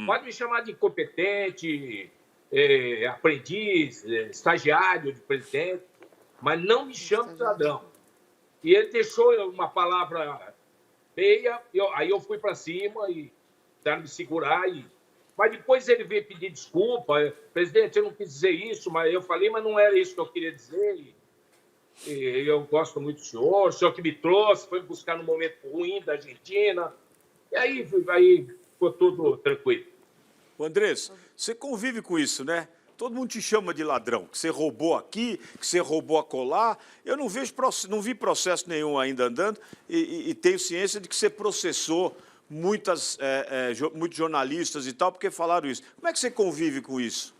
Pode me chamar de incompetente, aprendiz, estagiário de presidente, mas não me chama de ladrão. E ele deixou uma palavra feia, aí eu fui para cima e tentaram me segurar. Mas depois ele veio pedir desculpa. Presidente, eu não quis dizer isso, mas eu falei, mas não era isso que eu queria dizer. E eu gosto muito do senhor que me trouxe, foi me buscar no momento ruim da Argentina. E aí ficou tudo tranquilo. Ô, Andrés, você convive com isso, né? Todo mundo te chama de ladrão, que você roubou aqui, que você roubou acolá. Eu não vi processo nenhum ainda andando e tenho ciência de que você processou muitos jornalistas e tal, porque falaram isso. Como é que você convive com isso?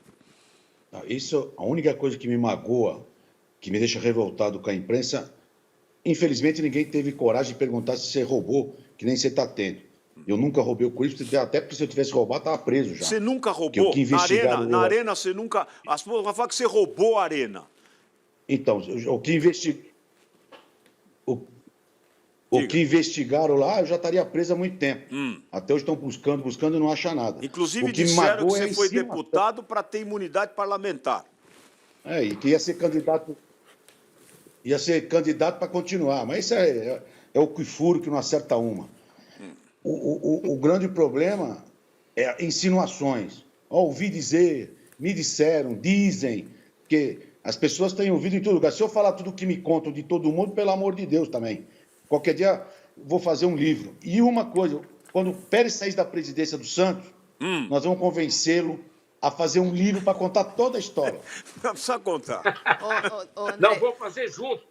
Isso, a única coisa que me magoa, que me deixa revoltado com a imprensa, infelizmente ninguém teve coragem de perguntar se você roubou, que nem você está tendo. Eu nunca roubei o Corinthians, até porque se eu tivesse roubado, estava preso já. Você nunca roubou? Na arena você nunca... As pessoas vão falar que você roubou a arena. Então, o que investigaram lá, eu já estaria preso há muito tempo. Até hoje estão buscando e não acham nada. Inclusive o que disseram que me você foi deputado para ter imunidade parlamentar. E que ia ser candidato para continuar. Mas isso é o que furo que não acerta uma. O grande problema é insinuações. Ouvi dizer, me disseram, dizem, que as pessoas têm ouvido em todo lugar. Se eu falar tudo o que me contam de todo mundo, pelo amor de Deus também. Qualquer dia vou fazer um livro. E uma coisa, quando o Pérez sair da presidência do Santos, nós vamos convencê-lo a fazer um livro para contar toda a história. Não precisa contar. Não, vou fazer junto.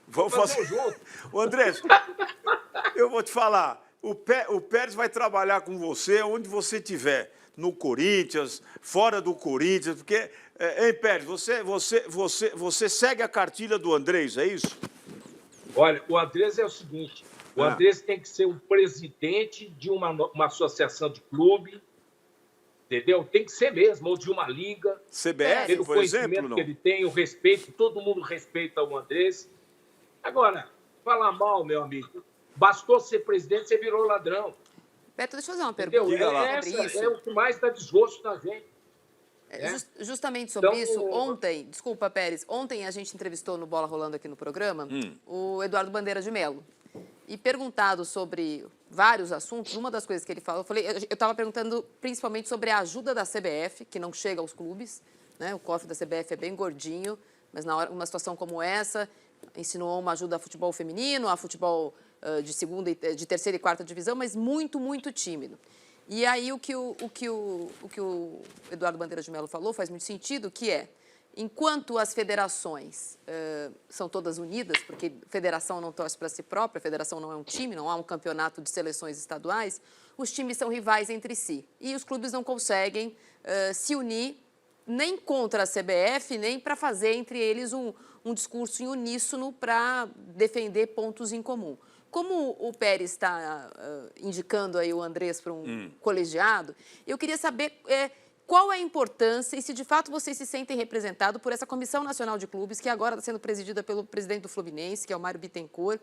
Vamos fazer junto. Ô, Andrés, eu vou te falar. O Pérez vai trabalhar com você onde você estiver, no Corinthians, fora do Corinthians, porque, hein, Pérez, você segue a cartilha do Andrés, é isso? Olha, o Andrés é o seguinte, o Andrés tem que ser um presidente de uma associação de clube, entendeu? Tem que ser mesmo, ou de uma liga. CBF, pelo por exemplo, não? Que ele tem, o respeito, todo mundo respeita o Andrés. Agora, falar mal, meu amigo, bastou ser presidente, você virou ladrão. Beto, deixa eu fazer uma pergunta sobre isso. É o que mais dá desgosto na gente. Justamente sobre Então, isso, ontem, desculpa, Pérez, ontem a gente entrevistou no Bola Rolando aqui no programa o Eduardo Bandeira de Mello. E perguntado sobre vários assuntos, uma das coisas que ele falou, eu estava perguntando principalmente sobre a ajuda da CBF, que não chega aos clubes, né? O cofre da CBF é bem gordinho, mas uma situação como essa, insinuou uma ajuda a futebol feminino, a futebol de terceira e quarta divisão, mas muito, muito tímido. E aí o que o Eduardo Bandeira de Mello falou faz muito sentido, que é, enquanto as federações são todas unidas, porque federação não torce para si própria, federação não é um time, não há um campeonato de seleções estaduais, os times são rivais entre si. E os clubes não conseguem se unir nem contra a CBF, nem para fazer entre eles um discurso em uníssono para defender pontos em comum. Como o Pérez está indicando aí o Andrés para um colegiado, eu queria saber qual é a importância e se de fato vocês se sentem representados por essa Comissão Nacional de Clubes, que agora está sendo presidida pelo presidente do Fluminense, que é o Mário Bittencourt,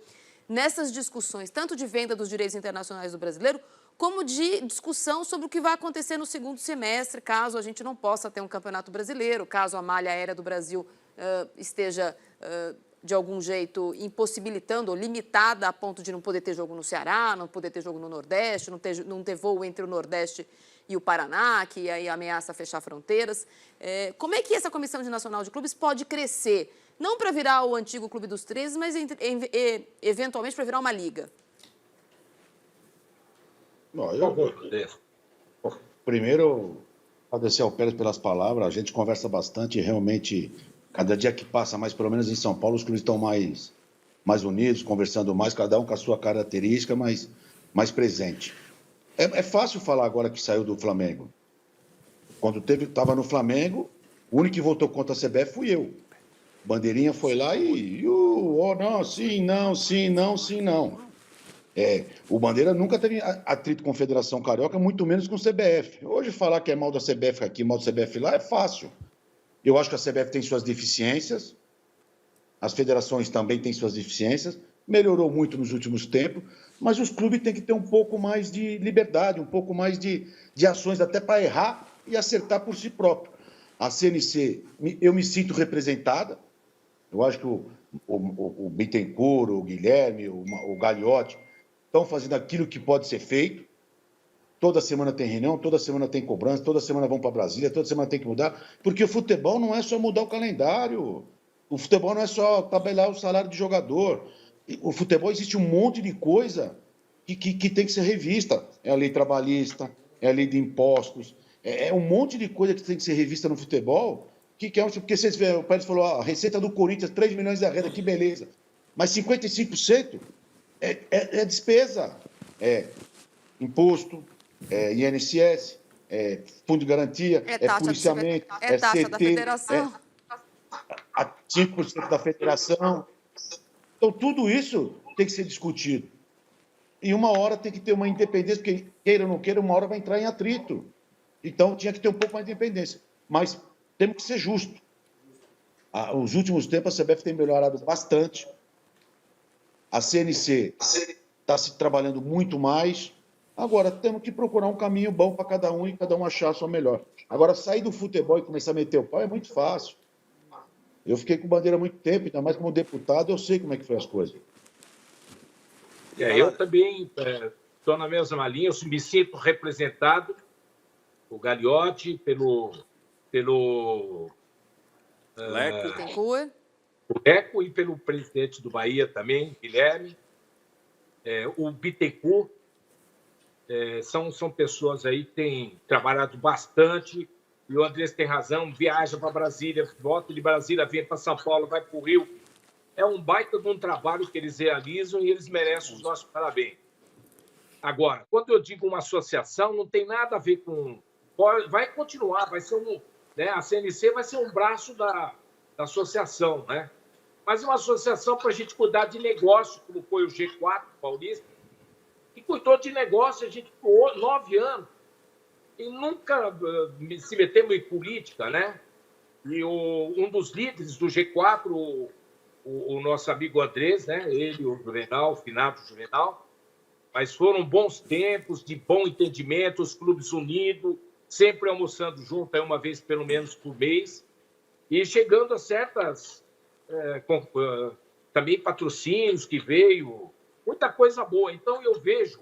nessas discussões, tanto de venda dos direitos internacionais do brasileiro, como de discussão sobre o que vai acontecer no segundo semestre, caso a gente não possa ter um campeonato brasileiro, caso a malha aérea do Brasil esteja de algum jeito, impossibilitando ou limitada a ponto de não poder ter jogo no Ceará, não poder ter jogo no Nordeste, não ter voo entre o Nordeste e o Paraná, que aí ameaça fechar fronteiras. Como é que essa Comissão Nacional de Clubes pode crescer? Não para virar o antigo Clube dos 13, mas eventualmente para virar uma liga. Bom, primeiro, agradecer ao Pérez pelas palavras. A gente conversa bastante e realmente, cada dia que passa, mais pelo menos em São Paulo, os clubes estão mais unidos, conversando mais, cada um com a sua característica, mas mais presente. É fácil falar agora que saiu do Flamengo. Quando estava no Flamengo, o único que votou contra a CBF fui eu. Bandeirinha foi lá e não, sim, não, sim, não, sim, não. O Bandeira nunca teve atrito com a Federação Carioca, muito menos com o CBF. Hoje falar que é mal da CBF aqui, mal da CBF lá, é fácil. Eu acho que a CBF tem suas deficiências, as federações também têm suas deficiências, melhorou muito nos últimos tempos, mas os clubes têm que ter um pouco mais de liberdade, um pouco mais de ações até para errar e acertar por si próprio. A CNC, eu me sinto representada. Eu acho que o Bittencourt, o Guilherme, o Gagliotti estão fazendo aquilo que pode ser feito. Toda semana tem reunião, toda semana tem cobrança, toda semana vão para Brasília, toda semana tem que mudar, porque o futebol não é só mudar o calendário, o futebol não é só tabelar o salário de jogador. O futebol existe um monte de coisa que tem que ser revista. É a lei trabalhista, é a lei de impostos, é um monte de coisa que tem que ser revista no futebol. Porque vocês vê, o Pérez falou, a receita do Corinthians, 3 milhões de renda, que beleza. Mas 55% é despesa. É imposto, INSS, fundo de garantia, policiamento, taxa CT, da federação. 5% da federação. Então, tudo isso tem que ser discutido. E uma hora tem que ter uma independência, porque queira ou não queira, uma hora vai entrar em atrito. Então, tinha que ter um pouco mais de independência. Mas temos que ser justos. Nos últimos tempos, a CBF tem melhorado bastante. A CNC está se trabalhando muito mais. Agora, temos que procurar um caminho bom para cada um e cada um achar a sua melhor. Agora, sair do futebol e começar a meter o pau é muito fácil. Eu fiquei com Bandeira há muito tempo, ainda mais como deputado, eu sei como é que foi as coisas. Eu também estou na mesma linha, eu me sinto representado, o Gagliotti, pelo Leco e pelo presidente do Bahia também, Guilherme, o Bittencourt. São pessoas aí que têm trabalhado bastante, e o Andrés tem razão, viaja para Brasília, volta de Brasília, vem para São Paulo, vai para o Rio. É um baita de um trabalho que eles realizam e eles merecem os nossos parabéns. Agora, quando eu digo uma associação, não tem nada a ver com... Vai continuar, vai ser a CNC vai ser um braço da associação, né? Mas uma associação para a gente cuidar de negócio, como foi o G4 Paulista, que cuidou de negócio, a gente ficou 9 anos e nunca se metemos em política, né? E um dos líderes do G4, o nosso amigo Andrés, né? Ele, o Juvenal, o finado Juvenal, mas foram bons tempos, de bom entendimento, os clubes unidos, sempre almoçando junto, uma vez pelo menos por mês, e chegando a certas também patrocínios que veio, muita coisa boa. Então, eu vejo,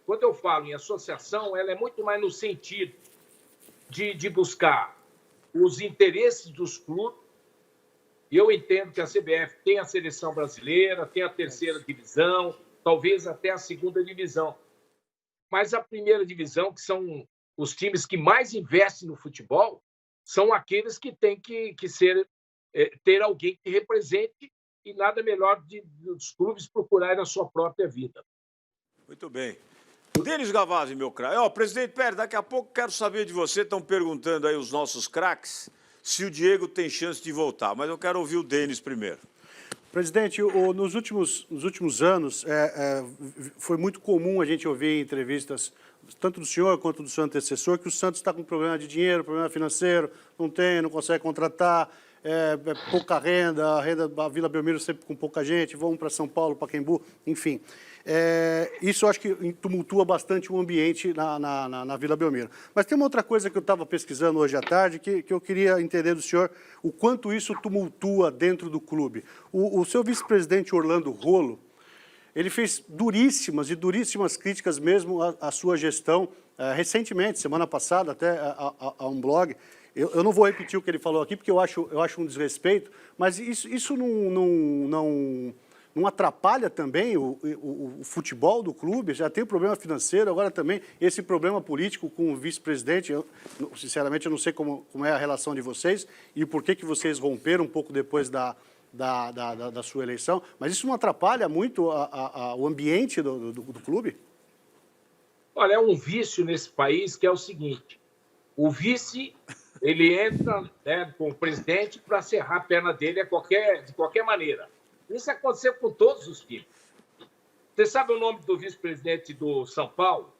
quando eu falo em associação, ela é muito mais no sentido de buscar os interesses dos clubes. E eu entendo que a CBF tem a seleção brasileira, tem a terceira divisão, talvez até a segunda divisão. Mas a primeira divisão, que são os times que mais investem no futebol, são aqueles que têm que ter alguém que represente, e nada melhor dos clubes procurarem a sua própria vida. Muito bem. Denis Gavazzi, meu craque. Presidente Pérez, daqui a pouco quero saber de você, estão perguntando aí os nossos craques, se o Diego tem chance de voltar, mas eu quero ouvir o Denis primeiro. Presidente, nos últimos anos, foi muito comum a gente ouvir em entrevistas, tanto do senhor quanto do seu antecessor, que o Santos está com problema de dinheiro, problema financeiro, não consegue contratar. pouca renda, a renda da Vila Belmiro sempre com pouca gente, vão para São Paulo, Pacaembu, enfim. Isso eu acho que tumultua bastante o ambiente na Vila Belmiro. Mas tem uma outra coisa que eu estava pesquisando hoje à tarde, que eu queria entender do senhor o quanto isso tumultua dentro do clube. O seu vice-presidente Orlando Rolo, ele fez duríssimas críticas mesmo à sua gestão, recentemente, semana passada, até a um blog. Eu não vou repetir o que ele falou aqui, porque eu acho um desrespeito, mas isso não atrapalha também o futebol do clube? Já tem o problema financeiro, agora também esse problema político com o vice-presidente. Sinceramente, eu não sei como é a relação de vocês e por que vocês romperam um pouco depois da sua eleição, mas isso não atrapalha muito o ambiente do clube? Olha, é um vício nesse país que é o seguinte: o vice, ele entra, né, com o presidente para serrar a perna dele de qualquer maneira. Isso aconteceu com todos os times. Você sabe o nome do vice-presidente do São Paulo,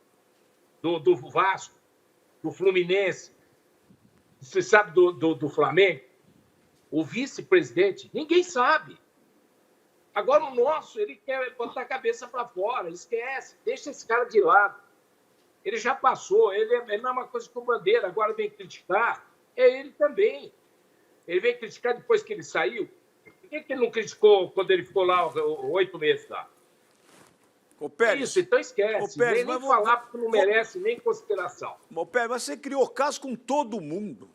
do Vasco, do Fluminense? Você sabe do Flamengo? O vice-presidente, ninguém sabe. Agora o nosso, ele quer botar a cabeça para fora, esquece, deixa esse cara de lado. Ele já passou, ele é a mesma coisa que o Bandeira, agora vem criticar, é ele também. Ele vem criticar depois que ele saiu. Por que ele não criticou quando ele ficou lá 8 meses lá? Ô, Pérez, Isso, então esquece. Ô, Pérez, nem falar porque não merece nem consideração. Ô, Pérez, mas você criou caso com todo mundo.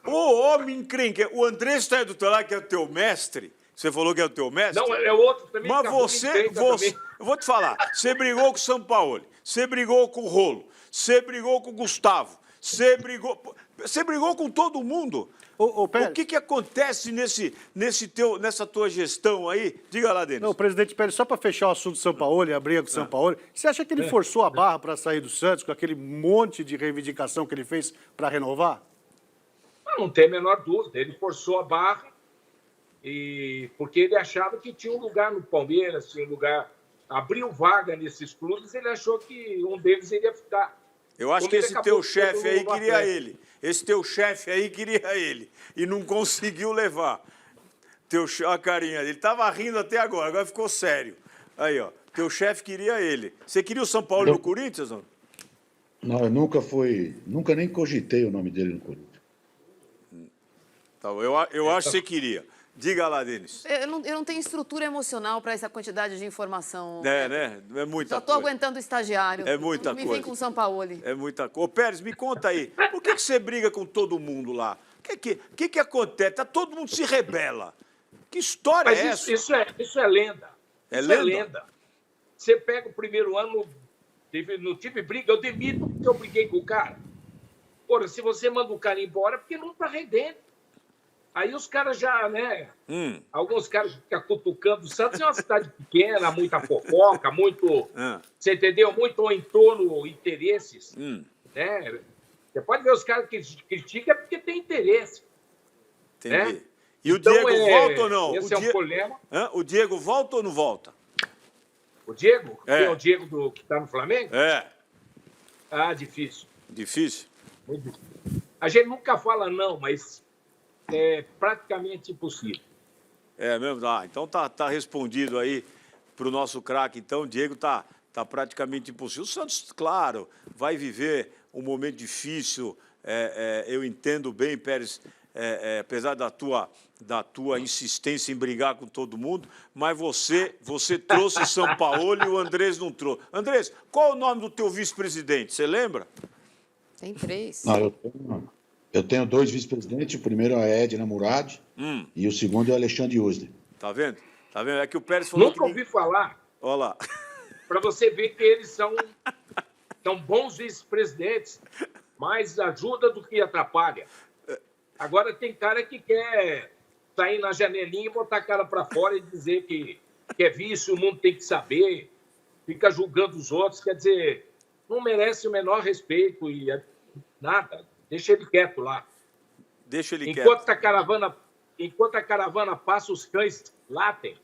Ô, homem encrenque. O Andrés está aí do teu lado, que é o teu mestre. Você falou que é o teu mestre? Não, é outro também. Mas você, eu vou te falar, você brigou com o Sampaoli, você brigou com o Rolo, você brigou com o Gustavo, você brigou com todo mundo. O que acontece nessa tua gestão aí? Diga lá, Denis. Não, presidente Pérez, só para fechar o assunto do Sampaoli, a briga com o Sampaoli, você acha que ele forçou a barra para sair do Santos com aquele monte de reivindicação que ele fez para renovar? Não tem a menor dúvida. Ele forçou a barra porque ele achava que tinha um lugar no Palmeiras, tinha um lugar... Abriu vaga nesses clubes, ele achou que um deles iria ficar. Eu acho que esse teu chefe aí queria ele. Esse teu chefe aí queria ele. E não conseguiu levar. A carinha dele. Ele estava rindo até agora ficou sério. Aí, ó. Teu chefe queria ele. Você queria o São Paulo no Corinthians, não? Não, eu nunca nem cogitei o nome dele no Corinthians. Tá, eu acho que você queria. Diga lá, Denis. Eu não tenho estrutura emocional para essa quantidade de informação. Né? É muita coisa. Só estou aguentando o estagiário. É muita coisa. Me vem com o Sampaoli. É muita coisa. Ô, Pérez, me conta aí. Por que você briga com todo mundo lá? O que acontece? Todo mundo se rebela. Que história é essa? Isso é lenda. Isso é lenda. Você pega o primeiro ano, não tive briga, eu demito porque eu briguei com o cara. Ora, se você manda o cara embora, é porque não está rendendo. Aí os caras já, né? Alguns caras ficam cutucando. O Santos é uma cidade pequena, muita fofoca, muito. Você entendeu? Muito em torno interesses. Né? Você pode ver os caras que criticam é porque tem interesse. Entendi. Né? E o Diego volta ou não? Esse é um problema. O Diego volta ou não volta? O Diego? Quem é o Diego que está no Flamengo? É. Difícil. Difícil? Muito difícil. A gente nunca fala não, mas é praticamente impossível. É mesmo? Então tá respondido aí para o nosso craque. Então, o Diego tá praticamente impossível. O Santos, claro, vai viver um momento difícil. Eu entendo bem, Pérez, apesar da tua insistência em brigar com todo mundo, mas você trouxe São Paulo e o Andrés não trouxe. Andrés, qual é o nome do teu vice-presidente? Você lembra? Tem 3. Não, eu tenho 2 vice-presidentes. O primeiro é a Edna Murad e o segundo é o Alexandre Usner. Tá vendo? Tá vendo? É que o Pérez falou Nunca ouvi falar. Olha lá. Para você ver que eles são bons vice-presidentes, mais ajuda do que atrapalha. Agora tem cara que quer sair na janelinha e botar a cara para fora e dizer que é vício, o mundo tem que saber, fica julgando os outros, quer dizer, não merece o menor respeito e nada. Deixa ele quieto lá. Deixa ele quieto. Enquanto a caravana passa, os cães latem.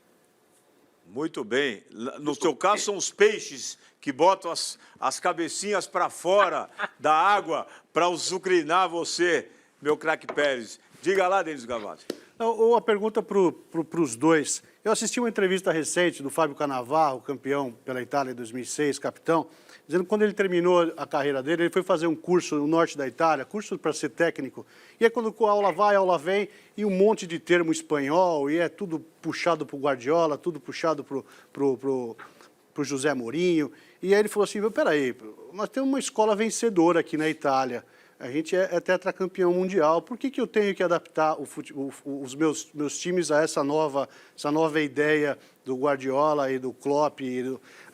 Muito bem. No seu caso, são os peixes que botam as cabecinhas para fora da água para azucrinar você, meu craque Pérez. Diga lá, Denis Gavazzi. Uma pergunta para os dois. Eu assisti uma entrevista recente do Fábio Cannavaro, campeão pela Itália em 2006, capitão, dizendo que quando ele terminou a carreira dele, ele foi fazer um curso no norte da Itália, curso para ser técnico. E aí quando a aula vai, a aula vem, e um monte de termo espanhol, e é tudo puxado para o Guardiola, tudo puxado para o José Mourinho. E aí ele falou assim, peraí, nós temos uma escola vencedora aqui na Itália. A gente é tetracampeão mundial. Por que eu tenho que adaptar os meus times a essa nova ideia do Guardiola e do Klopp?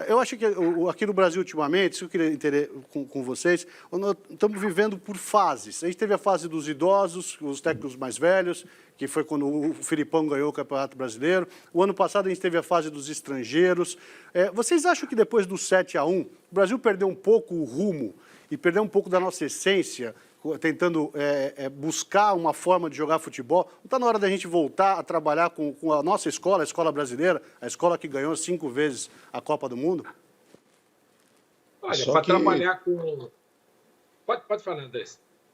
Eu acho que aqui no Brasil, ultimamente, isso eu queria entender com vocês, nós estamos vivendo por fases. A gente teve a fase dos idosos, os técnicos mais velhos, que foi quando o Filipão ganhou o Campeonato Brasileiro. O ano passado a gente teve a fase dos estrangeiros. Vocês acham que depois do 7-1, o Brasil perdeu um pouco o rumo e perdeu um pouco da nossa essência, tentando buscar uma forma de jogar futebol? Não está na hora da gente voltar a trabalhar com a nossa escola, a escola brasileira, a escola que ganhou 5 vezes a Copa do Mundo? Olha, para trabalhar com... Pode falar, André.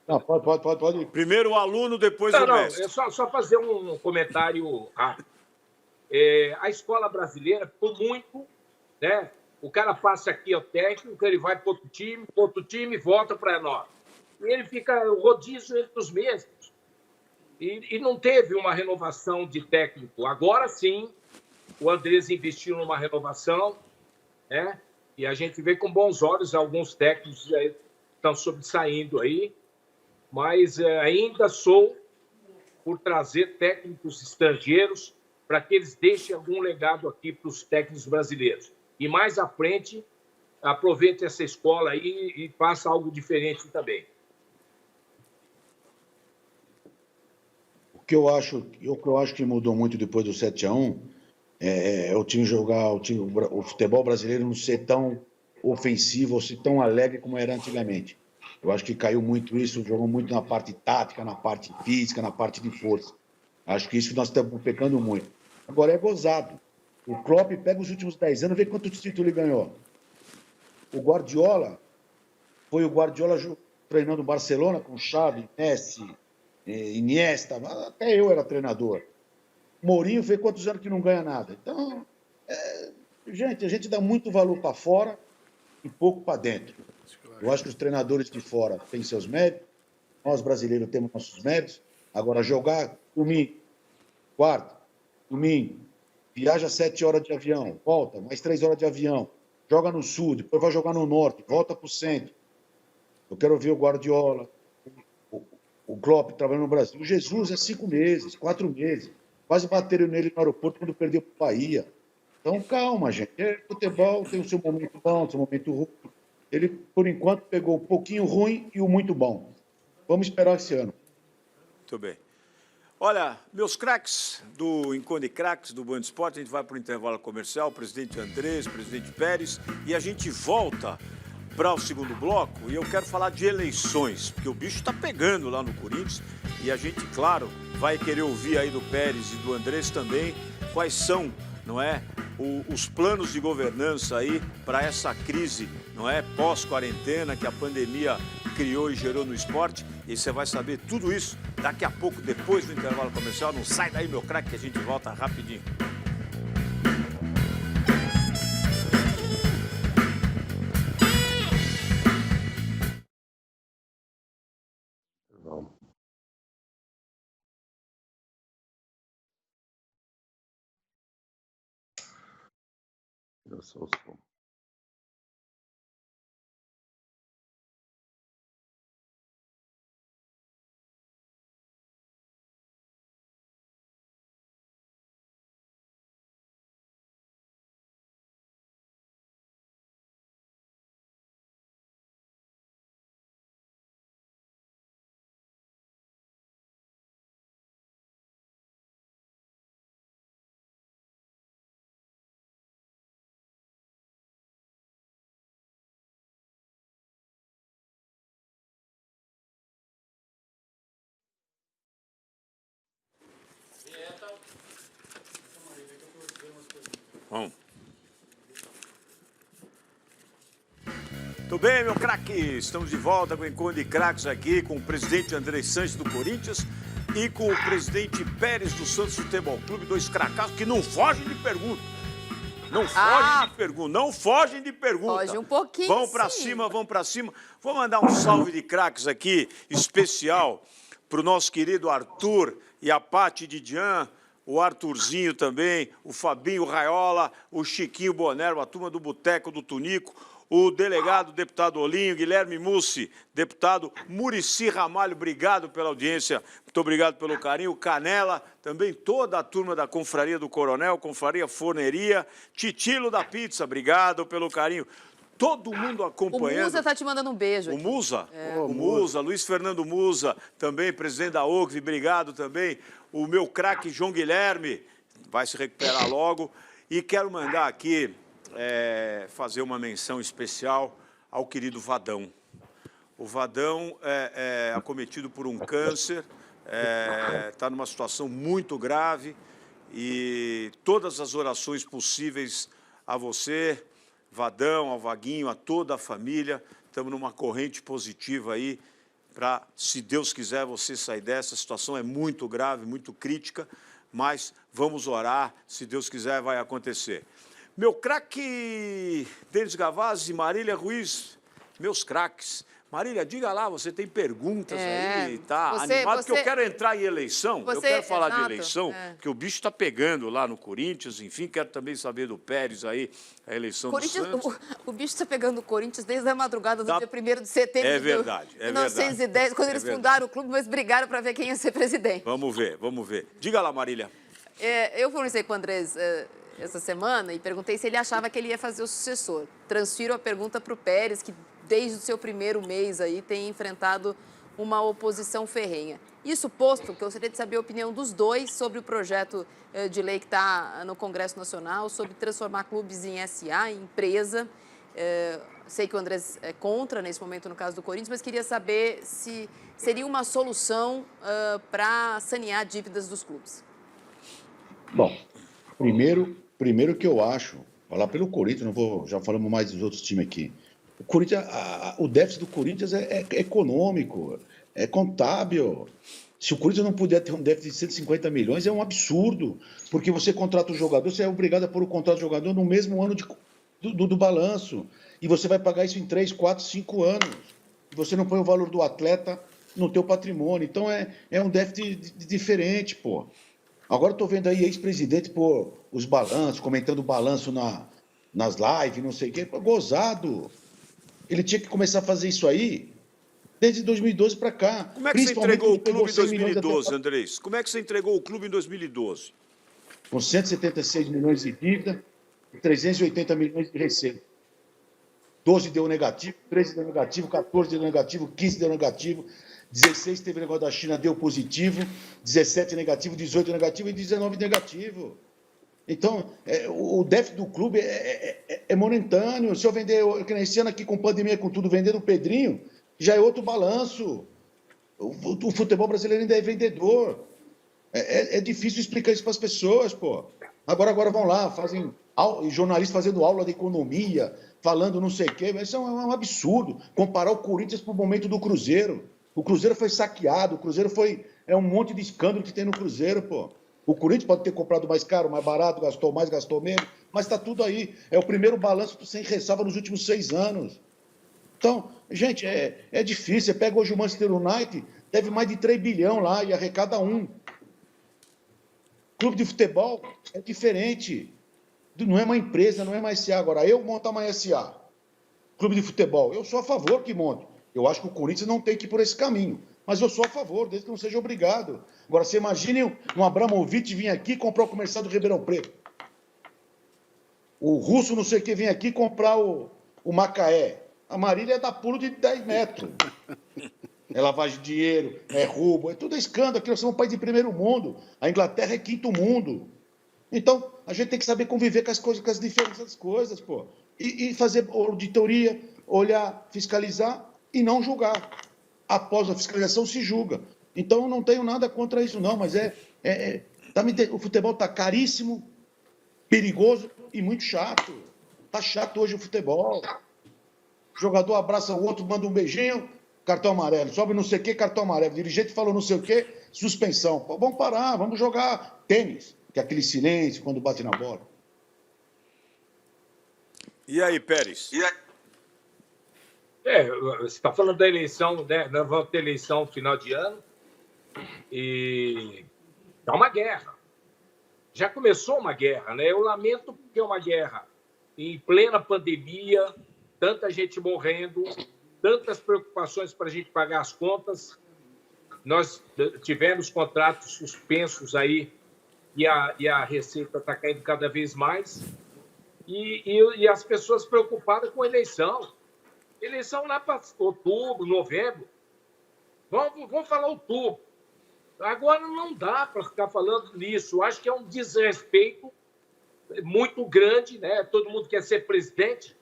Não, pode. Primeiro o aluno, depois o mestre. É só fazer um comentário rápido. A escola brasileira ficou muito, né? O cara passa aqui ao técnico, ele vai para outro time, volta para nós. E ele fica rodízio entre os mesmos. E não teve uma renovação de técnico. Agora sim, o Andrés investiu numa renovação, né? E a gente vê com bons olhos alguns técnicos que estão sobressaindo aí, mas ainda sou por trazer técnicos estrangeiros para que eles deixem algum legado aqui para os técnicos brasileiros. E mais à frente, aproveite essa escola aí e faça algo diferente também. O que eu acho que mudou muito depois do 7-1 é o time jogar, o futebol brasileiro não ser tão ofensivo ou ser tão alegre como era antigamente. Eu acho que caiu muito isso, jogou muito na parte tática, na parte física, na parte de força. Acho que isso nós estamos pecando muito. Agora é gozado. O Klopp pega os últimos 10 anos, vê quantos títulos ele ganhou. O Guardiola, foi o Guardiola treinando o Barcelona com Xavi, Messi, Iniesta, até eu era treinador. Mourinho fez quantos anos que não ganha nada. Então, gente, a gente dá muito valor para fora e pouco para dentro. Eu acho que os treinadores de fora têm seus méritos, nós brasileiros temos nossos méritos. Agora, jogar domingo, quarta, domingo, viaja 7 horas de avião, volta, mais 3 horas de avião, joga no sul, depois vai jogar no norte, volta para o centro. Eu quero ver o Guardiola, o Klopp trabalhando no Brasil. O Jesus é 5 meses, 4 meses. Quase bateram nele no aeroporto quando perdeu para o Bahia. Então, calma, gente. Futebol tem o seu momento bom, o seu momento ruim. Ele, por enquanto, pegou um pouquinho ruim e o muito bom. Vamos esperar esse ano. Muito bem. Olha, meus craques do Enconde Craques, do Band Esporte, a gente vai para o intervalo comercial, presidente Andrés, presidente Pérez, e a gente volta para o segundo bloco, e eu quero falar de eleições, porque o bicho está pegando lá no Corinthians, e a gente, claro, vai querer ouvir aí do Pérez e do Andrés também quais são, não é, os planos de governança aí para essa crise, não é, pós-quarentena que a pandemia criou e gerou no esporte. E você vai saber tudo isso daqui a pouco, depois do intervalo comercial. Não sai daí, meu craque, que a gente volta rapidinho. Vamos. Eu sou o som. Bom. Tudo bem, meu craque? Estamos de volta com o Enconde Craques aqui com o presidente Andrés Sanches do Corinthians e com o presidente Pérez do Santos Futebol Clube, dois cracassos que não fogem de pergunta. Não fogem de pergunta, não fogem de pergunta. Foge um pouquinho, Vão pra sim. cima, vão pra cima. Vou mandar um salve de craques aqui, especial, pro nosso querido Arthur e a Pati Didian, o Arthurzinho também, o Fabinho Raiola, o Chiquinho Bonero, a turma do Boteco do Tunico, o delegado, deputado Olinho, Guilherme Mussi, deputado Muricy Ramalho, obrigado pela audiência, muito obrigado pelo carinho, o Canela, também toda a turma da Confraria do Coronel, Confraria Forneria, Titilo da Pizza, obrigado pelo carinho. Todo mundo acompanhando. O Musa tá te mandando um beijo O aqui. Musa, o Musa, Luiz Fernando Musa, também presidente da OCV, obrigado também. O meu craque João Guilherme, vai se recuperar logo. E quero mandar aqui, fazer uma menção especial ao querido Vadão. O Vadão é acometido por um câncer, está numa situação muito grave e todas as orações possíveis a você, Vadão, ao Vaguinho, a toda a família. Estamos numa corrente positiva aí para, se Deus quiser, você sair dessa. A situação é muito grave, muito crítica, mas vamos orar, se Deus quiser, vai acontecer. Meu craque Denis Gavazzi e Marília Ruiz, meus craques. Marília, diga lá, você tem perguntas aí, tá animado, porque eu quero entrar em eleição, eu quero falar de eleição, porque o bicho está pegando lá no Corinthians, enfim, quero também saber do Pérez aí, a eleição do Santos. O bicho está pegando o Corinthians desde a madrugada do dia 1º de setembro É verdade, de 1910, quando eles fundaram o clube, mas brigaram para ver quem ia ser presidente. Vamos ver, vamos ver. Diga lá, Marília. Eu conversei com o Andrés essa semana e perguntei se ele achava que ele ia fazer o sucessor. Transfiro a pergunta para o Pérez, que desde o seu primeiro mês aí tem enfrentado uma oposição ferrenha. Isso posto, que eu gostaria de saber a opinião dos dois sobre o projeto de lei que está no Congresso Nacional, sobre transformar clubes em SA, em empresa. Sei que o Andrés é contra nesse momento no caso do Corinthians, mas queria saber se seria uma solução para sanear dívidas dos clubes. Bom, primeiro que eu acho, falar pelo Corinthians, já falamos mais dos outros times aqui. O Corinthians, o déficit do Corinthians é econômico, é contábil. Se o Corinthians não puder ter um déficit de 150 milhões, é um absurdo, porque você contrata o jogador, você é obrigado a pôr o contrato do jogador no mesmo ano do balanço, e você vai pagar isso em 3, 4, 5 anos. Você não põe o valor do atleta no teu patrimônio, então é um déficit diferente, pô. Agora estou vendo aí ex-presidente pôr os balanços, comentando o balanço nas lives, não sei o quê, pô, gozado. Ele tinha que começar a fazer isso aí desde 2012 para cá. Como é que você entregou o clube em 2012, Andrés? Como é que você entregou o clube em 2012? Com 176 milhões de dívida e 380 milhões de receita. 12 deu negativo, 13 deu negativo, 14 deu negativo, 15 deu negativo, 16 teve negócio da China, deu positivo, 17 negativo, 18 negativo e 19 negativo. Então, o déficit do clube é momentâneo. Se eu vender, esse ano aqui com pandemia, com tudo, vendendo o Pedrinho, já é outro balanço. O futebol brasileiro ainda é vendedor. É difícil explicar isso para as pessoas, pô. Agora vão lá, fazem jornalistas fazendo aula de economia, falando não sei o quê. Isso é um absurdo. Comparar o Corinthians para o momento do Cruzeiro. O Cruzeiro foi saqueado, o Cruzeiro é um monte de escândalo que tem no Cruzeiro, pô. O Corinthians pode ter comprado mais caro, mais barato, gastou mais, gastou menos, mas está tudo aí. É o primeiro balanço sem ressalva nos últimos 6 anos. Então, gente, é difícil. Você pega hoje o Manchester United, deve mais de 3 bilhões lá e arrecada 1. Clube de futebol é diferente. Não é uma empresa, não é uma SA. Agora, eu montar uma SA, clube de futebol, eu sou a favor que monte. Eu acho que o Corinthians não tem que ir por esse caminho. Mas eu sou a favor, desde que não seja obrigado. Agora, você imagine um Abramovich vir aqui e comprar o comercial do Ribeirão Preto. O russo não sei o que vir aqui comprar o Macaé. A Marília é dar pulo de 10 metros. É lavagem de dinheiro, é roubo, é tudo escândalo. Aqui nós somos um país de primeiro mundo. A Inglaterra é 5º mundo. Então, a gente tem que saber conviver com as coisas, com as diferenças das coisas, pô. E fazer auditoria, olhar, fiscalizar e não julgar. Após a fiscalização se julga. Então, eu não tenho nada contra isso, não, mas o futebol está caríssimo, perigoso e muito chato. Está chato hoje o futebol. O jogador abraça o outro, manda um beijinho, cartão amarelo. Sobe não sei o que, cartão amarelo. O dirigente falou não sei o que, suspensão. Vamos parar, vamos jogar tênis, que é aquele silêncio quando bate na bola. E aí, Pérez? Você está falando da eleição, né? Nós vamos ter eleição no final de ano e é uma guerra. Já começou uma guerra, né? Eu lamento porque é uma guerra em plena pandemia, tanta gente morrendo, tantas preocupações para a gente pagar as contas. Nós tivemos contratos suspensos aí e a receita está caindo cada vez mais. E as pessoas preocupadas com a eleição. Eleição lá para outubro, novembro. Vamos falar outubro. Agora não dá para ficar falando nisso. Eu acho que é um desrespeito muito grande, né? Todo mundo quer ser presidente,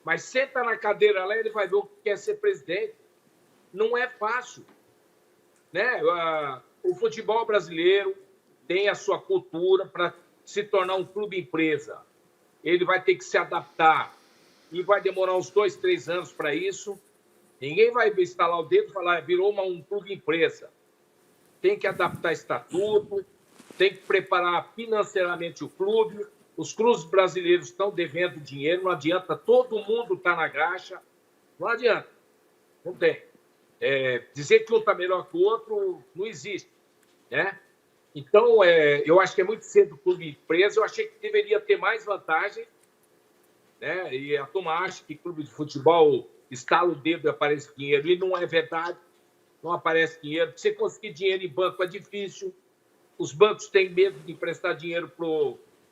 mas senta na cadeira lá e ele vai ver o que quer ser presidente. Não é fácil, né? O futebol brasileiro tem a sua cultura para se tornar um clube empresa. Ele vai ter que se adaptar e vai demorar uns 2, 3 anos para isso. Ninguém vai estalar o dedo e falar virou um clube empresa. Tem que adaptar estatuto, tem que preparar financeiramente o clube. Os clubes brasileiros estão devendo dinheiro, não adianta, todo mundo está na graxa, não adianta, não tem. Dizer que um está melhor que o outro não existe, né? Então, eu acho que é muito cedo o clube empresa, eu achei que deveria ter mais vantagem, né? E a turma acha que clube de futebol estala o dedo e aparece dinheiro, e não é verdade. Não aparece dinheiro. Para você conseguir dinheiro em banco é difícil. Os bancos têm medo de emprestar dinheiro para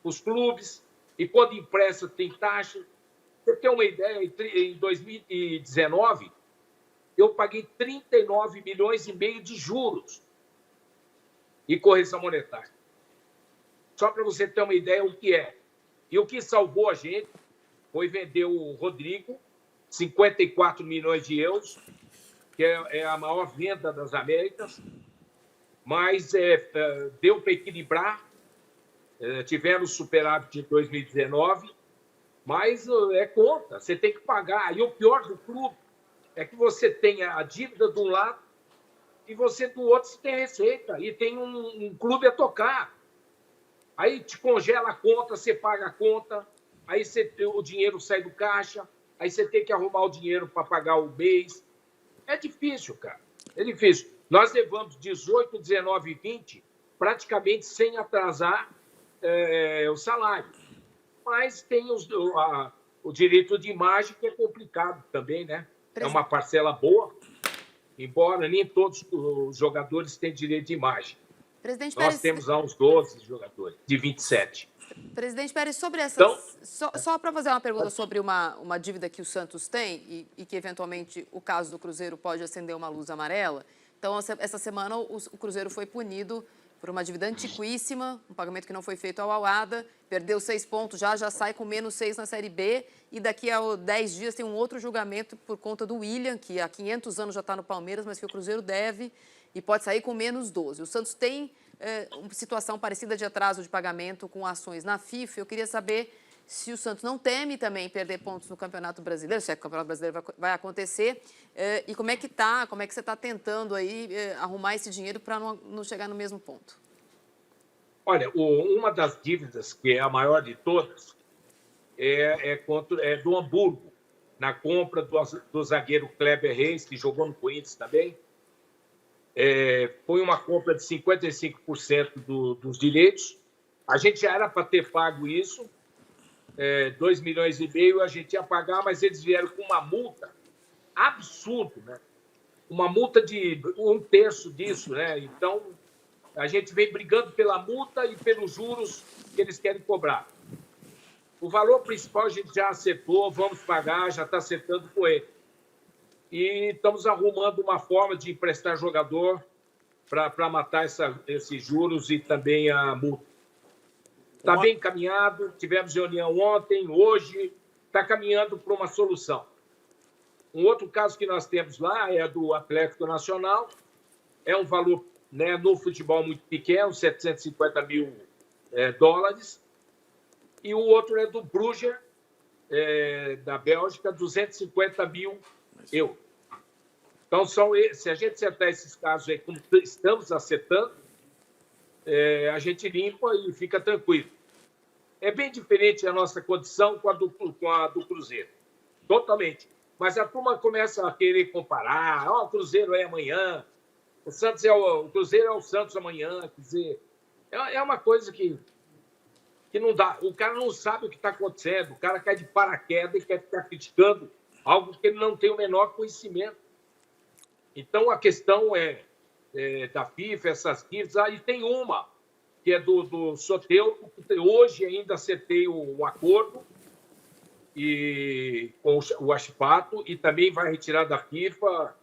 os clubes. E quando empresta, tem taxa. Você tem uma ideia, em 2019, eu paguei 39 milhões e meio de juros e correção monetária. Só para você ter uma ideia o que é. E o que salvou a gente foi vender o Rodrigo, 54 milhões de euros, que é a maior venda das Américas, mas deu para equilibrar, tivemos superávit em 2019, mas é conta, você tem que pagar. E o pior do clube é que você tem a dívida de um lado e você do outro você tem receita, e tem um clube a tocar. Aí te congela a conta, você paga a conta, aí o dinheiro sai do caixa, aí você tem que arrumar o dinheiro para pagar o mês. É difícil, cara. É difícil. Nós levamos 18, 19 e 20 praticamente sem atrasar o salário. Mas tem o direito de imagem, que é complicado também, né? É uma parcela boa, embora nem todos os jogadores têm direito de imagem. Presidente Nós Pérez, temos lá uns 12 jogadores, de 27. Presidente Pérez, sobre essa... Então, só para fazer uma pergunta sobre uma dívida que o Santos tem e que, eventualmente, o caso do Cruzeiro pode acender uma luz amarela. Então, essa semana, o Cruzeiro foi punido por uma dívida antiquíssima, um pagamento que não foi feito ao Al-Ahly, perdeu 6 pontos, já sai com menos 6 na Série B, e daqui a 10 dias tem um outro julgamento por conta do William, que há 500 anos já está no Palmeiras, mas que o Cruzeiro deve e pode sair com menos 12. O Santos tem uma situação parecida de atraso de pagamento com ações na FIFA. Eu queria saber se o Santos não teme também perder pontos no Campeonato Brasileiro, se é que o Campeonato Brasileiro vai acontecer, e como é que você está tentando aí arrumar esse dinheiro para não chegar no mesmo ponto? Olha, uma das dívidas, que é a maior de todas, é do Hamburgo, na compra do zagueiro Kleber Reis, que jogou no Corinthians também. Foi uma compra de 55% dos direitos. A gente já era para ter pago isso, 2 milhões e meio a gente ia pagar, mas eles vieram com uma multa absurda, né? Uma multa de 1/3 disso, né? Então, a gente vem brigando pela multa e pelos juros que eles querem cobrar. O valor principal a gente já acertou, vamos pagar, já está acertando com ele. E estamos arrumando uma forma de emprestar jogador para matar esses juros e também a multa. Está bem encaminhado, tivemos reunião ontem, hoje, está caminhando para uma solução. Um outro caso que nós temos lá é do Atlético Nacional, é um valor, né, no futebol muito pequeno, 750 mil dólares, e o outro é do Bruges, da Bélgica, 250 mil euros. Então, se a gente acertar esses casos aí, como estamos acertando, a gente limpa e fica tranquilo. É bem diferente a nossa condição com a do Cruzeiro. Totalmente. Mas a turma começa a querer comparar. O Cruzeiro é amanhã, o Cruzeiro é o Santos amanhã. Quer dizer, é uma coisa que não dá. O cara não sabe o que está acontecendo. O cara cai de paraquedas e quer ficar criticando algo que ele não tem o menor conhecimento. Então, a questão da FIFA, essas FIFAs, e tem uma, que é do Soteldo, que hoje ainda acertei o acordo com o Achipato, e também vai retirar da FIFA,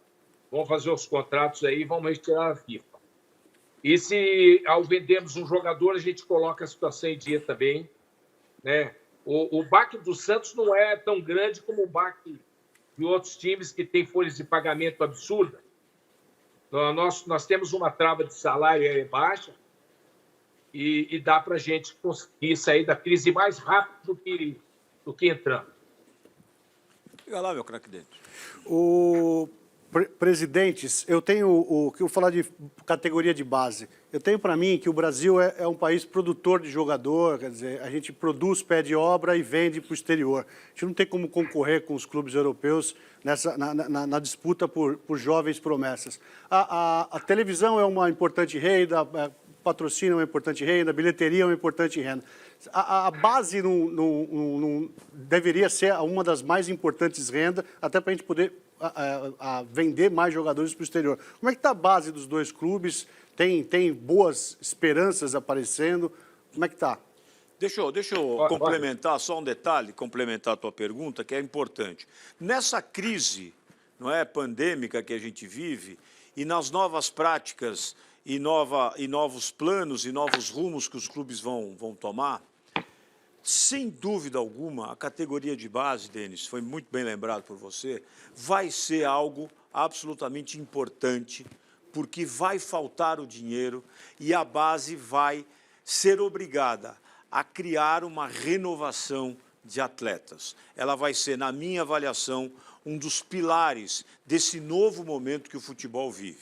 vamos fazer os contratos aí, vamos retirar da FIFA. E se, ao vendermos um jogador, a gente coloca a situação em dia também, né? O baque do Santos não é tão grande como o baque de outros times que têm folhas de pagamento absurdas. Nós temos uma trava de salário baixa e dá para a gente conseguir sair da crise mais rápido do que entrando. Diga lá, meu craque dentro. Presidentes, eu tenho que eu falar de categoria de base. Eu tenho para mim que o Brasil é um país produtor de jogador, quer dizer, a gente produz, pede obra e vende para o exterior. A gente não tem como concorrer com os clubes europeus na disputa por jovens promessas. A televisão é uma importante renda, patrocínio é uma importante renda, bilheteria é uma importante renda. A base não deveria ser uma das mais importantes rendas, até para a gente poder vender mais jogadores para o exterior. Como é que está a base dos dois clubes? Tem boas esperanças aparecendo? Como é que está? Deixa eu complementar só um detalhe, complementar a tua pergunta, que é importante. Nessa crise, não é, pandêmica que a gente vive, e nas novas práticas e novos planos e novos rumos que os clubes vão tomar, sem dúvida alguma, a categoria de base, Denis, foi muito bem lembrado por você, vai ser algo absolutamente importante, porque vai faltar o dinheiro e a base vai ser obrigada a criar uma renovação de atletas. Ela vai ser, na minha avaliação, um dos pilares desse novo momento que o futebol vive.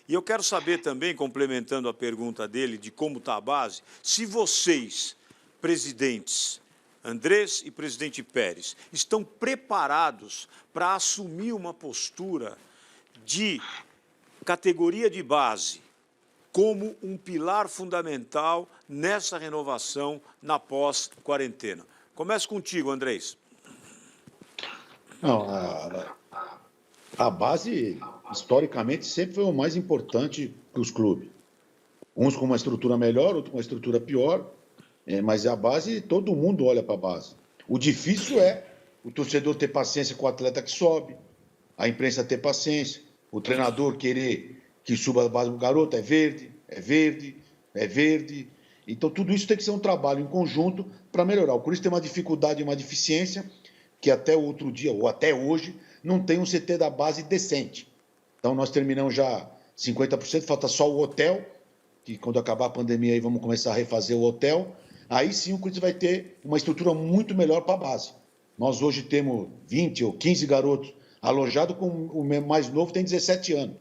E eu quero saber também, complementando a pergunta dele de como está a base, se vocês, presidentes Andrés e presidente Pérez, estão preparados para assumir uma postura de categoria de base como um pilar fundamental nessa renovação na pós-quarentena. Começo contigo, Andrés. Não, a base, historicamente, sempre foi o mais importante para os clubes. Uns com uma estrutura melhor, outros com uma estrutura pior, mas a base, todo mundo olha para a base. O difícil é o torcedor ter paciência com o atleta que sobe, a imprensa ter paciência, o treinador querer que suba a base do garoto, é verde, é verde, é verde. Então, tudo isso tem que ser um trabalho em conjunto para melhorar. O Corinthians tem uma dificuldade, uma deficiência, que até o outro dia, ou até hoje, não tem um CT da base decente. Então, nós terminamos já 50%, falta só o hotel, que quando acabar a pandemia aí vamos começar a refazer o hotel. Aí sim o Corinthians vai ter uma estrutura muito melhor para a base. Nós hoje temos 20 ou 15 garotos alojados, com o mais novo tem 17 anos.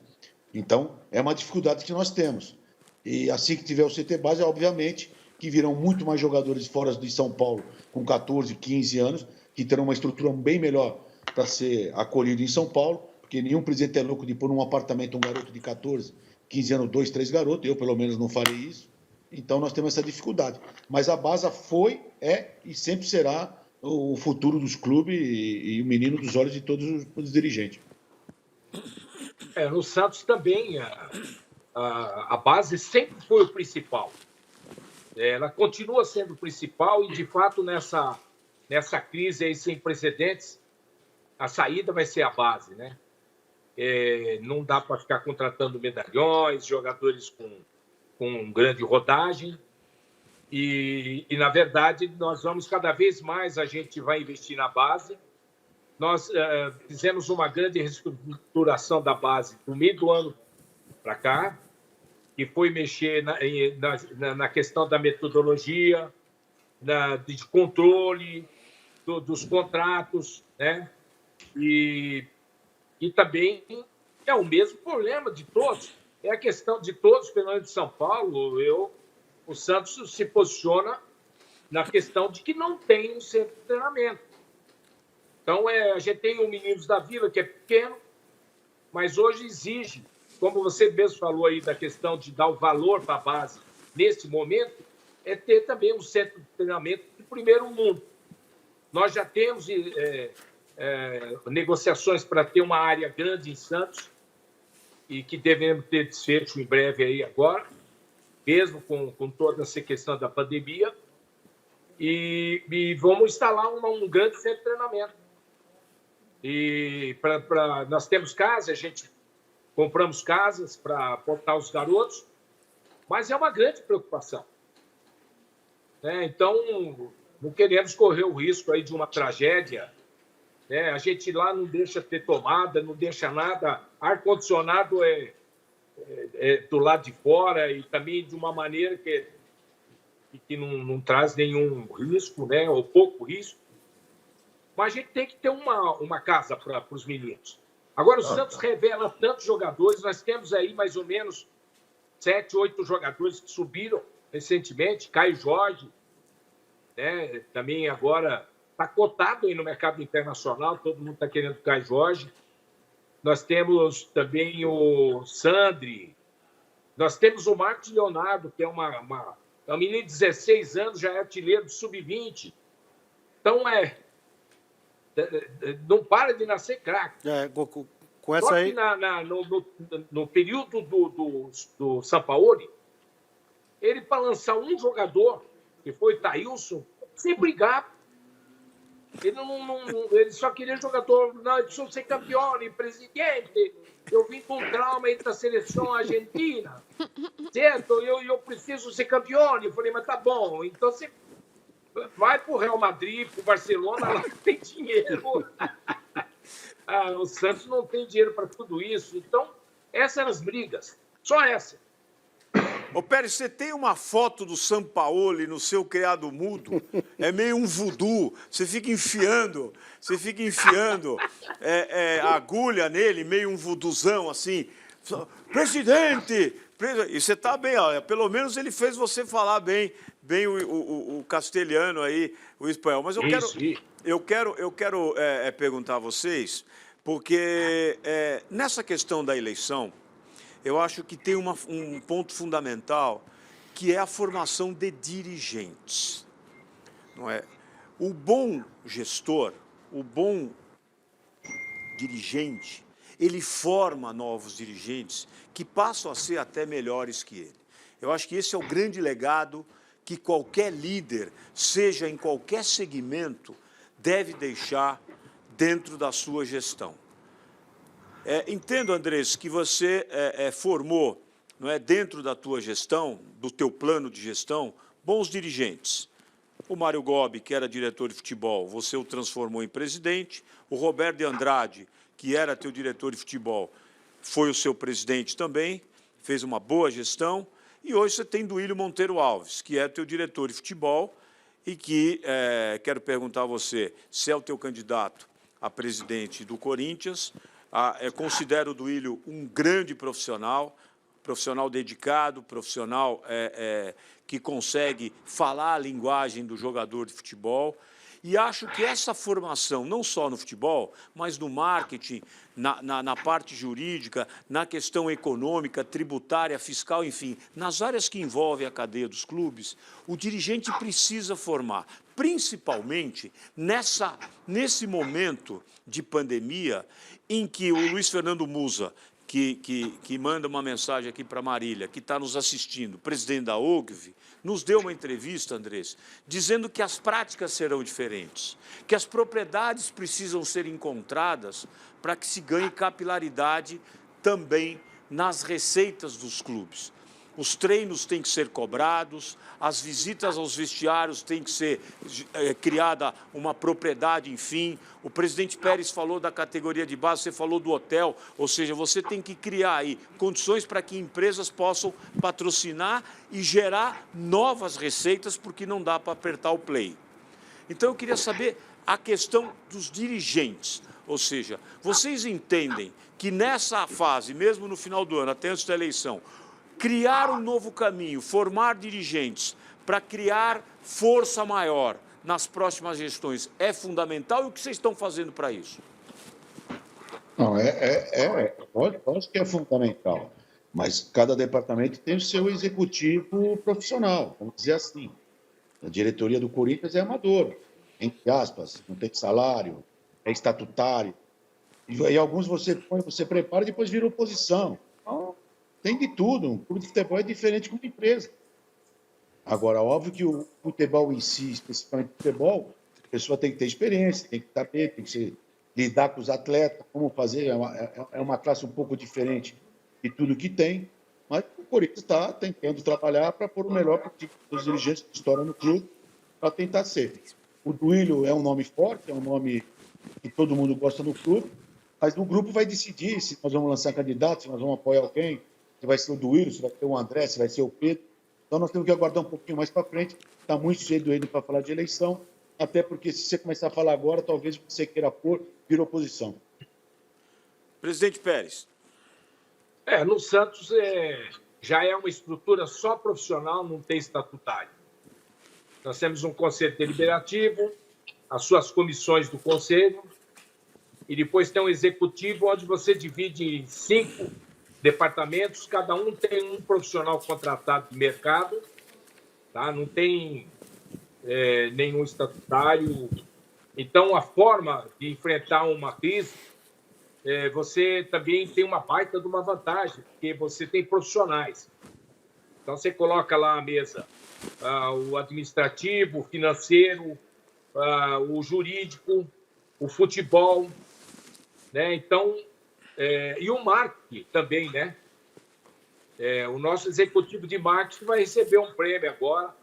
Então, é uma dificuldade que nós temos. E assim que tiver o CT base, obviamente, que virão muito mais jogadores fora de São Paulo, com 14, 15 anos, que terão uma estrutura bem melhor para ser acolhido em São Paulo, porque nenhum presidente é louco de pôr num apartamento um garoto de 14, 15 anos, 2, 3 garotos. Eu, pelo menos, não farei isso. Então, nós temos essa dificuldade. Mas a base foi, e sempre será o futuro dos clubes e o menino dos olhos de todos os dirigentes. No Santos também, a base sempre foi o principal. Ela continua sendo o principal e, de fato, nessa crise aí sem precedentes, a saída vai ser a base, né? Não dá para ficar contratando medalhões, jogadores com grande rodagem. E, na verdade, nós vamos cada vez mais, a gente vai investir na base. Nós fizemos uma grande reestruturação da base do meio do ano para cá, que foi mexer na questão da metodologia, de controle dos contratos, né? E também É o mesmo problema de todos. É a questão de todos, pelo menos de São Paulo, o Santos se posiciona na questão de que não tem um centro de treinamento. Então, a gente tem o Meninos da Vila, que é pequeno, mas hoje exige, como você mesmo falou aí da questão de dar o valor para a base nesse momento, é ter também um centro de treinamento de primeiro mundo. Nós já temos negociações para ter uma área grande em Santos e que devemos ter desfecho em breve aí agora, mesmo com toda essa questão da pandemia, e vamos instalar um grande centro de treinamento. E nós temos casas, a gente compramos casas para botar os garotos, mas é uma grande preocupação. Então, não queremos correr o risco aí de uma tragédia. A gente lá não deixa ter tomada, não deixa nada. Ar-condicionado é do lado de fora e também de uma maneira que não traz nenhum risco, né? Ou pouco risco. Mas a gente tem que ter uma casa para os meninos. Agora, o Santos revela tantos jogadores. Nós temos aí mais ou menos 7, 8 jogadores que subiram recentemente. Caio Jorge, né? Também agora está cotado aí no mercado internacional. Todo mundo está querendo Caio Jorge. Nós temos também o Sandri. Nós temos o Marcos Leonardo, que é um menino de 16 anos, já é artilheiro do Sub-20. Então, não para de nascer craque. Com essa aí... no período do Sampaoli, ele, para lançar um jogador, que foi o Thailson, sem brigar. Ele só queria jogador. Não, eu preciso ser campeão, presidente. Eu vim com trauma aí da seleção argentina. Certo? Eu preciso ser campeão. Eu falei, mas tá bom. Então você vai pro Real Madrid, pro Barcelona, lá tem dinheiro. O Santos não tem dinheiro para tudo isso. Então, essas eram as brigas. Só essa. Ô, Pérez, você tem uma foto do Sampaoli no seu criado mudo? É meio um voodoo. Você fica enfiando a agulha nele, meio um vooduzão assim. Presidente! E você está bem, ó, pelo menos ele fez você falar bem o castelhano aí, o espanhol. Mas eu quero perguntar a vocês, porque nessa questão da eleição, eu acho que tem um ponto fundamental, que é a formação de dirigentes. Não é? O bom gestor, o bom dirigente, ele forma novos dirigentes que passam a ser até melhores que ele. Eu acho que esse é o grande legado que qualquer líder, seja em qualquer segmento, deve deixar dentro da sua gestão. Entendo, Andrés, que você formou, não é, dentro da tua gestão, do teu plano de gestão, bons dirigentes. O Mário Gobi, que era diretor de futebol, você o transformou em presidente. O Roberto de Andrade, que era teu diretor de futebol, foi o seu presidente também, fez uma boa gestão. E hoje você tem Duílio Monteiro Alves, que é teu diretor de futebol e que, quero perguntar a você, se é o teu candidato a presidente do Corinthians. Eu considero o Duílio um grande profissional dedicado, profissional que consegue falar a linguagem do jogador de futebol. E acho que essa formação, não só no futebol, mas no marketing, na parte jurídica, na questão econômica, tributária, fiscal, enfim, nas áreas que envolvem a cadeia dos clubes, o dirigente precisa formar, principalmente nesse momento de pandemia, em que o Luiz Fernando Musa, que manda uma mensagem aqui para Marília, que está nos assistindo, presidente da OGV, nos deu uma entrevista, Andrés, dizendo que as práticas serão diferentes, que as propriedades precisam ser encontradas para que se ganhe capilaridade também nas receitas dos clubes. Os treinos têm que ser cobrados, as visitas aos vestiários têm que ser criada uma propriedade, enfim. O presidente Pérez falou da categoria de base, você falou do hotel, ou seja, você tem que criar aí condições para que empresas possam patrocinar e gerar novas receitas, porque não dá para apertar o play. Então, eu queria saber a questão dos dirigentes. Ou seja, vocês entendem que nessa fase, mesmo no final do ano, até antes da eleição, criar um novo caminho, formar dirigentes para criar força maior nas próximas gestões é fundamental? E o que vocês estão fazendo para isso? Não, lógico que é fundamental, mas cada departamento tem o seu executivo profissional, vamos dizer assim. A diretoria do Corinthians é amadora, entre aspas, não tem salário, é estatutário. E aí alguns você põe, você prepara e depois vira oposição. Então, tem de tudo. Um clube de futebol é diferente de uma empresa. Agora, óbvio que o futebol em si, especificamente o futebol, a pessoa tem que ter experiência, tem que saber, tem que lidar com os atletas, como fazer. É uma classe um pouco diferente de tudo que tem, mas o Corinthians está tentando trabalhar para pôr o melhor para os dirigentes que estão no clube, para tentar ser. O Duílio é um nome forte, é um nome que todo mundo gosta no clube, mas o grupo vai decidir se nós vamos lançar candidato, se nós vamos apoiar alguém, se vai ser o Duílio, se vai ser o André, se vai ser o Pedro. Então nós temos que aguardar um pouquinho mais para frente. Está muito cedo ainda para falar de eleição, até porque se você começar a falar agora, talvez você queira pôr, vir oposição. Presidente Pérez. No Santos já é uma estrutura só profissional, não tem estatutário. Nós temos um conselho deliberativo, as suas comissões do conselho, e depois tem um executivo onde você divide em 5 departamentos, cada um tem um profissional contratado de mercado, tá? Não tem nenhum estatutário. Então, a forma de enfrentar uma crise, você também tem uma baita de uma vantagem, porque você tem profissionais. Então, você coloca lá à mesa o administrativo, o financeiro, o jurídico, o futebol, né? Então, e o marketing também, né? O nosso executivo de marketing vai receber um prêmio agora,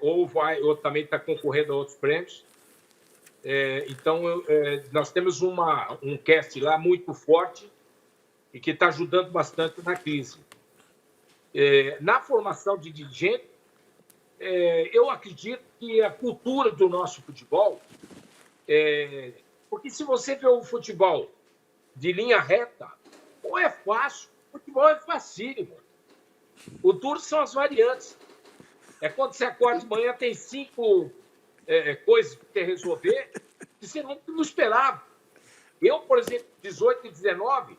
ou também está concorrendo a outros prêmios. Então, nós temos um cast lá muito forte e que está ajudando bastante na crise. Na formação de dirigente, eu acredito que a cultura do nosso futebol, porque se você vê o futebol de linha reta, ou é fácil, o futebol é facílimo. O duro são as variantes. É quando você acorda de manhã, tem 5 coisas que tem que resolver, que você não esperava. Eu, por exemplo, 18 e 19,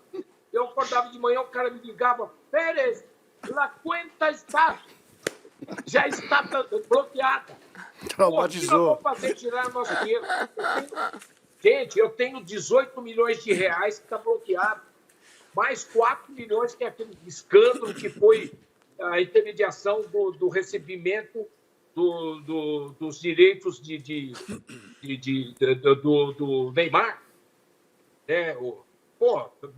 eu acordava de manhã, o cara me ligava, Pérez, la cuenta está, já está bloqueada. Traumatizou. O que nós vamos fazer tirar nosso dinheiro? Gente, eu tenho 18 milhões de reais que está bloqueado, mais 4 milhões que é aquele escândalo que foi a intermediação do recebimento dos direitos do Neymar.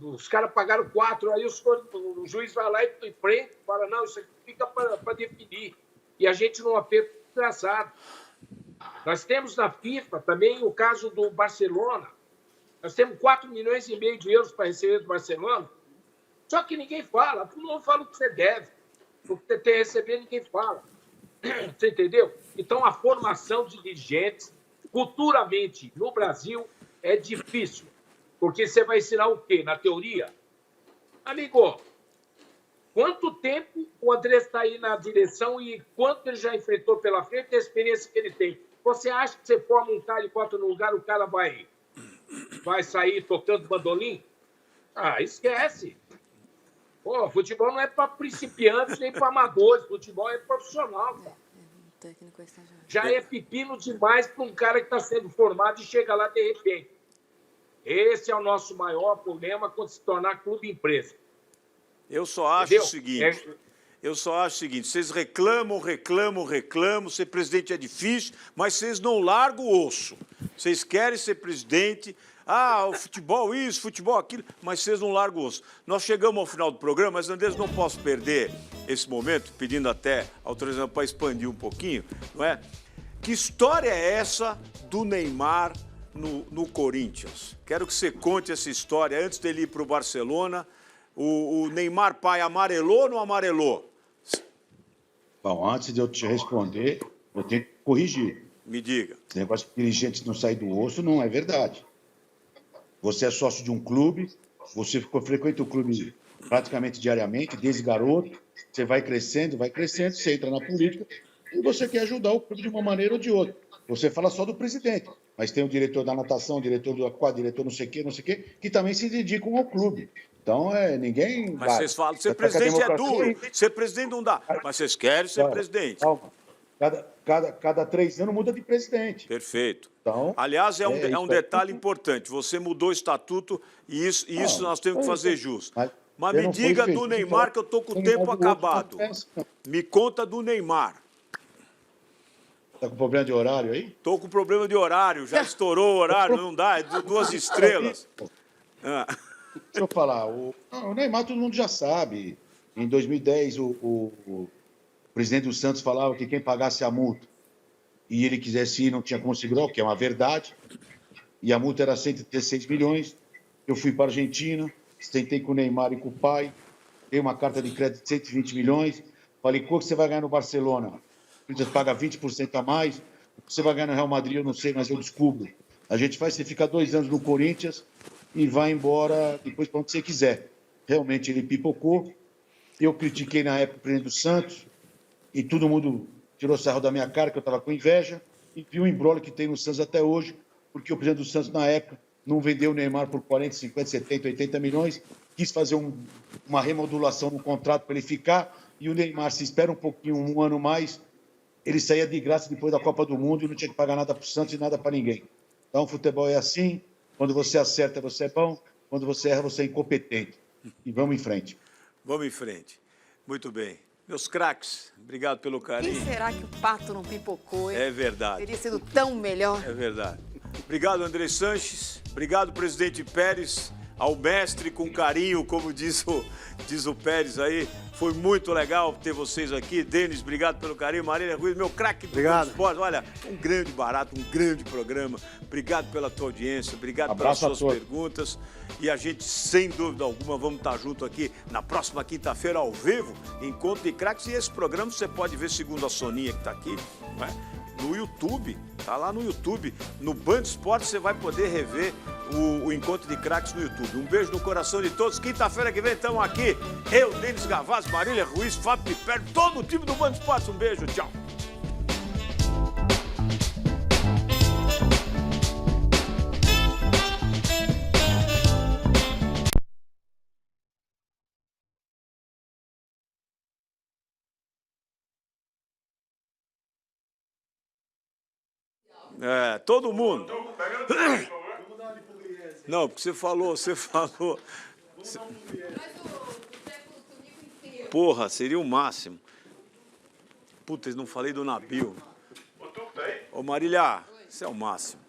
Os caras pagaram 4, aí o juiz vai lá e prende, fala, não, isso aqui fica para definir. E a gente não aperta desgraçado. Nós temos na FIFA também o caso do Barcelona. Nós temos 4 milhões e meio de euros para receber do Barcelona. Só que ninguém fala. Tu não fala o que você deve. O que você tem a receber, ninguém fala. Você entendeu? Então, a formação de dirigentes, culturalmente, no Brasil, é difícil. Porque você vai ensinar o quê? Na teoria? Amigo, quanto tempo o André está aí na direção e quanto ele já enfrentou pela frente, a experiência que ele tem? Você acha que você forma um cara e bota no lugar, o cara vai sair tocando bandolim? Esquece. Futebol não é para principiantes nem para amadores. Futebol é profissional, cara. Já é pepino demais para um cara que está sendo formado e chega lá de repente. Esse é o nosso maior problema quando se tornar clube-empresa. Eu só acho o seguinte... vocês reclamam, ser presidente é difícil, mas vocês não largam o osso. Vocês querem ser presidente, o futebol isso, futebol aquilo, mas vocês não largam o osso. Nós chegamos ao final do programa, mas Andrés, não posso perder esse momento, pedindo até autorização para expandir um pouquinho, não é? Que história é essa do Neymar no Corinthians? Quero que você conte essa história antes dele ir para o Barcelona. O Neymar pai amarelou ou não amarelou? Bom, antes de eu te responder, eu tenho que corrigir. Me diga. Esse negócio de dirigentes não sair do osso não é verdade. Você é sócio de um clube, você frequenta o clube praticamente diariamente, desde garoto, você vai crescendo, você entra na política e você quer ajudar o clube de uma maneira ou de outra. Você fala só do presidente, mas tem o diretor da natação, o diretor do aquário, diretor não sei o quê, que também se dedicam ao clube. Então, ninguém... Mas vocês falam, ser presidente é duro, ser presidente não dá, mas vocês querem ser presidente. Calma. Cada 3 anos muda de presidente. Perfeito. Então, aliás, é um detalhe importante. Você mudou o estatuto e isso nós temos que fazer jus. Mas me diga do Neymar, que eu estou com o tempo acabado. Me conta do Neymar. Está com problema de horário aí? Estou com problema de horário, já estourou o horário, não dá, é 2 estrelas. Deixa eu falar, o Neymar todo mundo já sabe. Em 2010, o presidente do Santos falava que quem pagasse a multa e ele quisesse ir não tinha como segurar, o que é uma verdade. E a multa era 116 milhões. Eu fui para a Argentina, sentei com o Neymar e com o pai, dei uma carta de crédito de 120 milhões. Falei, quanto você vai ganhar no Barcelona? O Corinthians paga 20% a mais. Você vai ganhar no Real Madrid, eu não sei, mas eu descubro. A gente faz você ficar 2 anos no Corinthians e vai embora depois para onde você quiser. Realmente ele pipocou. Eu critiquei na época o presidente do Santos e todo mundo tirou sarro da minha cara, que eu estava com inveja, e viu o embrólio que tem no Santos até hoje, porque o presidente do Santos, na época, não vendeu o Neymar por 40, 50, 70, 80 milhões, quis fazer uma remodulação no contrato para ele ficar, e o Neymar, se espera um pouquinho, 1 ano mais, ele saía de graça depois da Copa do Mundo e não tinha que pagar nada para o Santos e nada para ninguém. Então, o futebol é assim, quando você acerta, você é bom, quando você erra, você é incompetente. E vamos em frente. Vamos em frente. Muito bem. Meus craques, obrigado pelo carinho. Quem será que o Pato não pipocou, hein? É verdade. Teria sido tão melhor. É verdade. Obrigado, André Sanches. Obrigado, presidente Pérez. Ao mestre com carinho, como diz o Pérez aí. Foi muito legal ter vocês aqui. Denis, obrigado pelo carinho. Marília Ruiz, meu craque do esporte. Olha, um grande barato, um grande programa. Obrigado pela tua audiência, obrigado pelas suas perguntas. E a gente, sem dúvida alguma, vamos estar junto aqui na próxima quinta-feira, ao vivo, Encontro de Craques. E esse programa você pode ver, segundo a Soninha que está aqui, não é? No YouTube, tá lá no YouTube, no Band Esporte você vai poder rever o Encontro de Craques no YouTube. Um beijo no coração de todos. Quinta-feira que vem estamos aqui, eu, Denis Gavazzi, Marília Ruiz, Fábio Piperno, todo o time do Band Esporte. Um beijo, tchau. Todo mundo. Não, porque você falou. Porra, seria o máximo. Putz, não falei do Nabil. Ô, Marília, você é o máximo.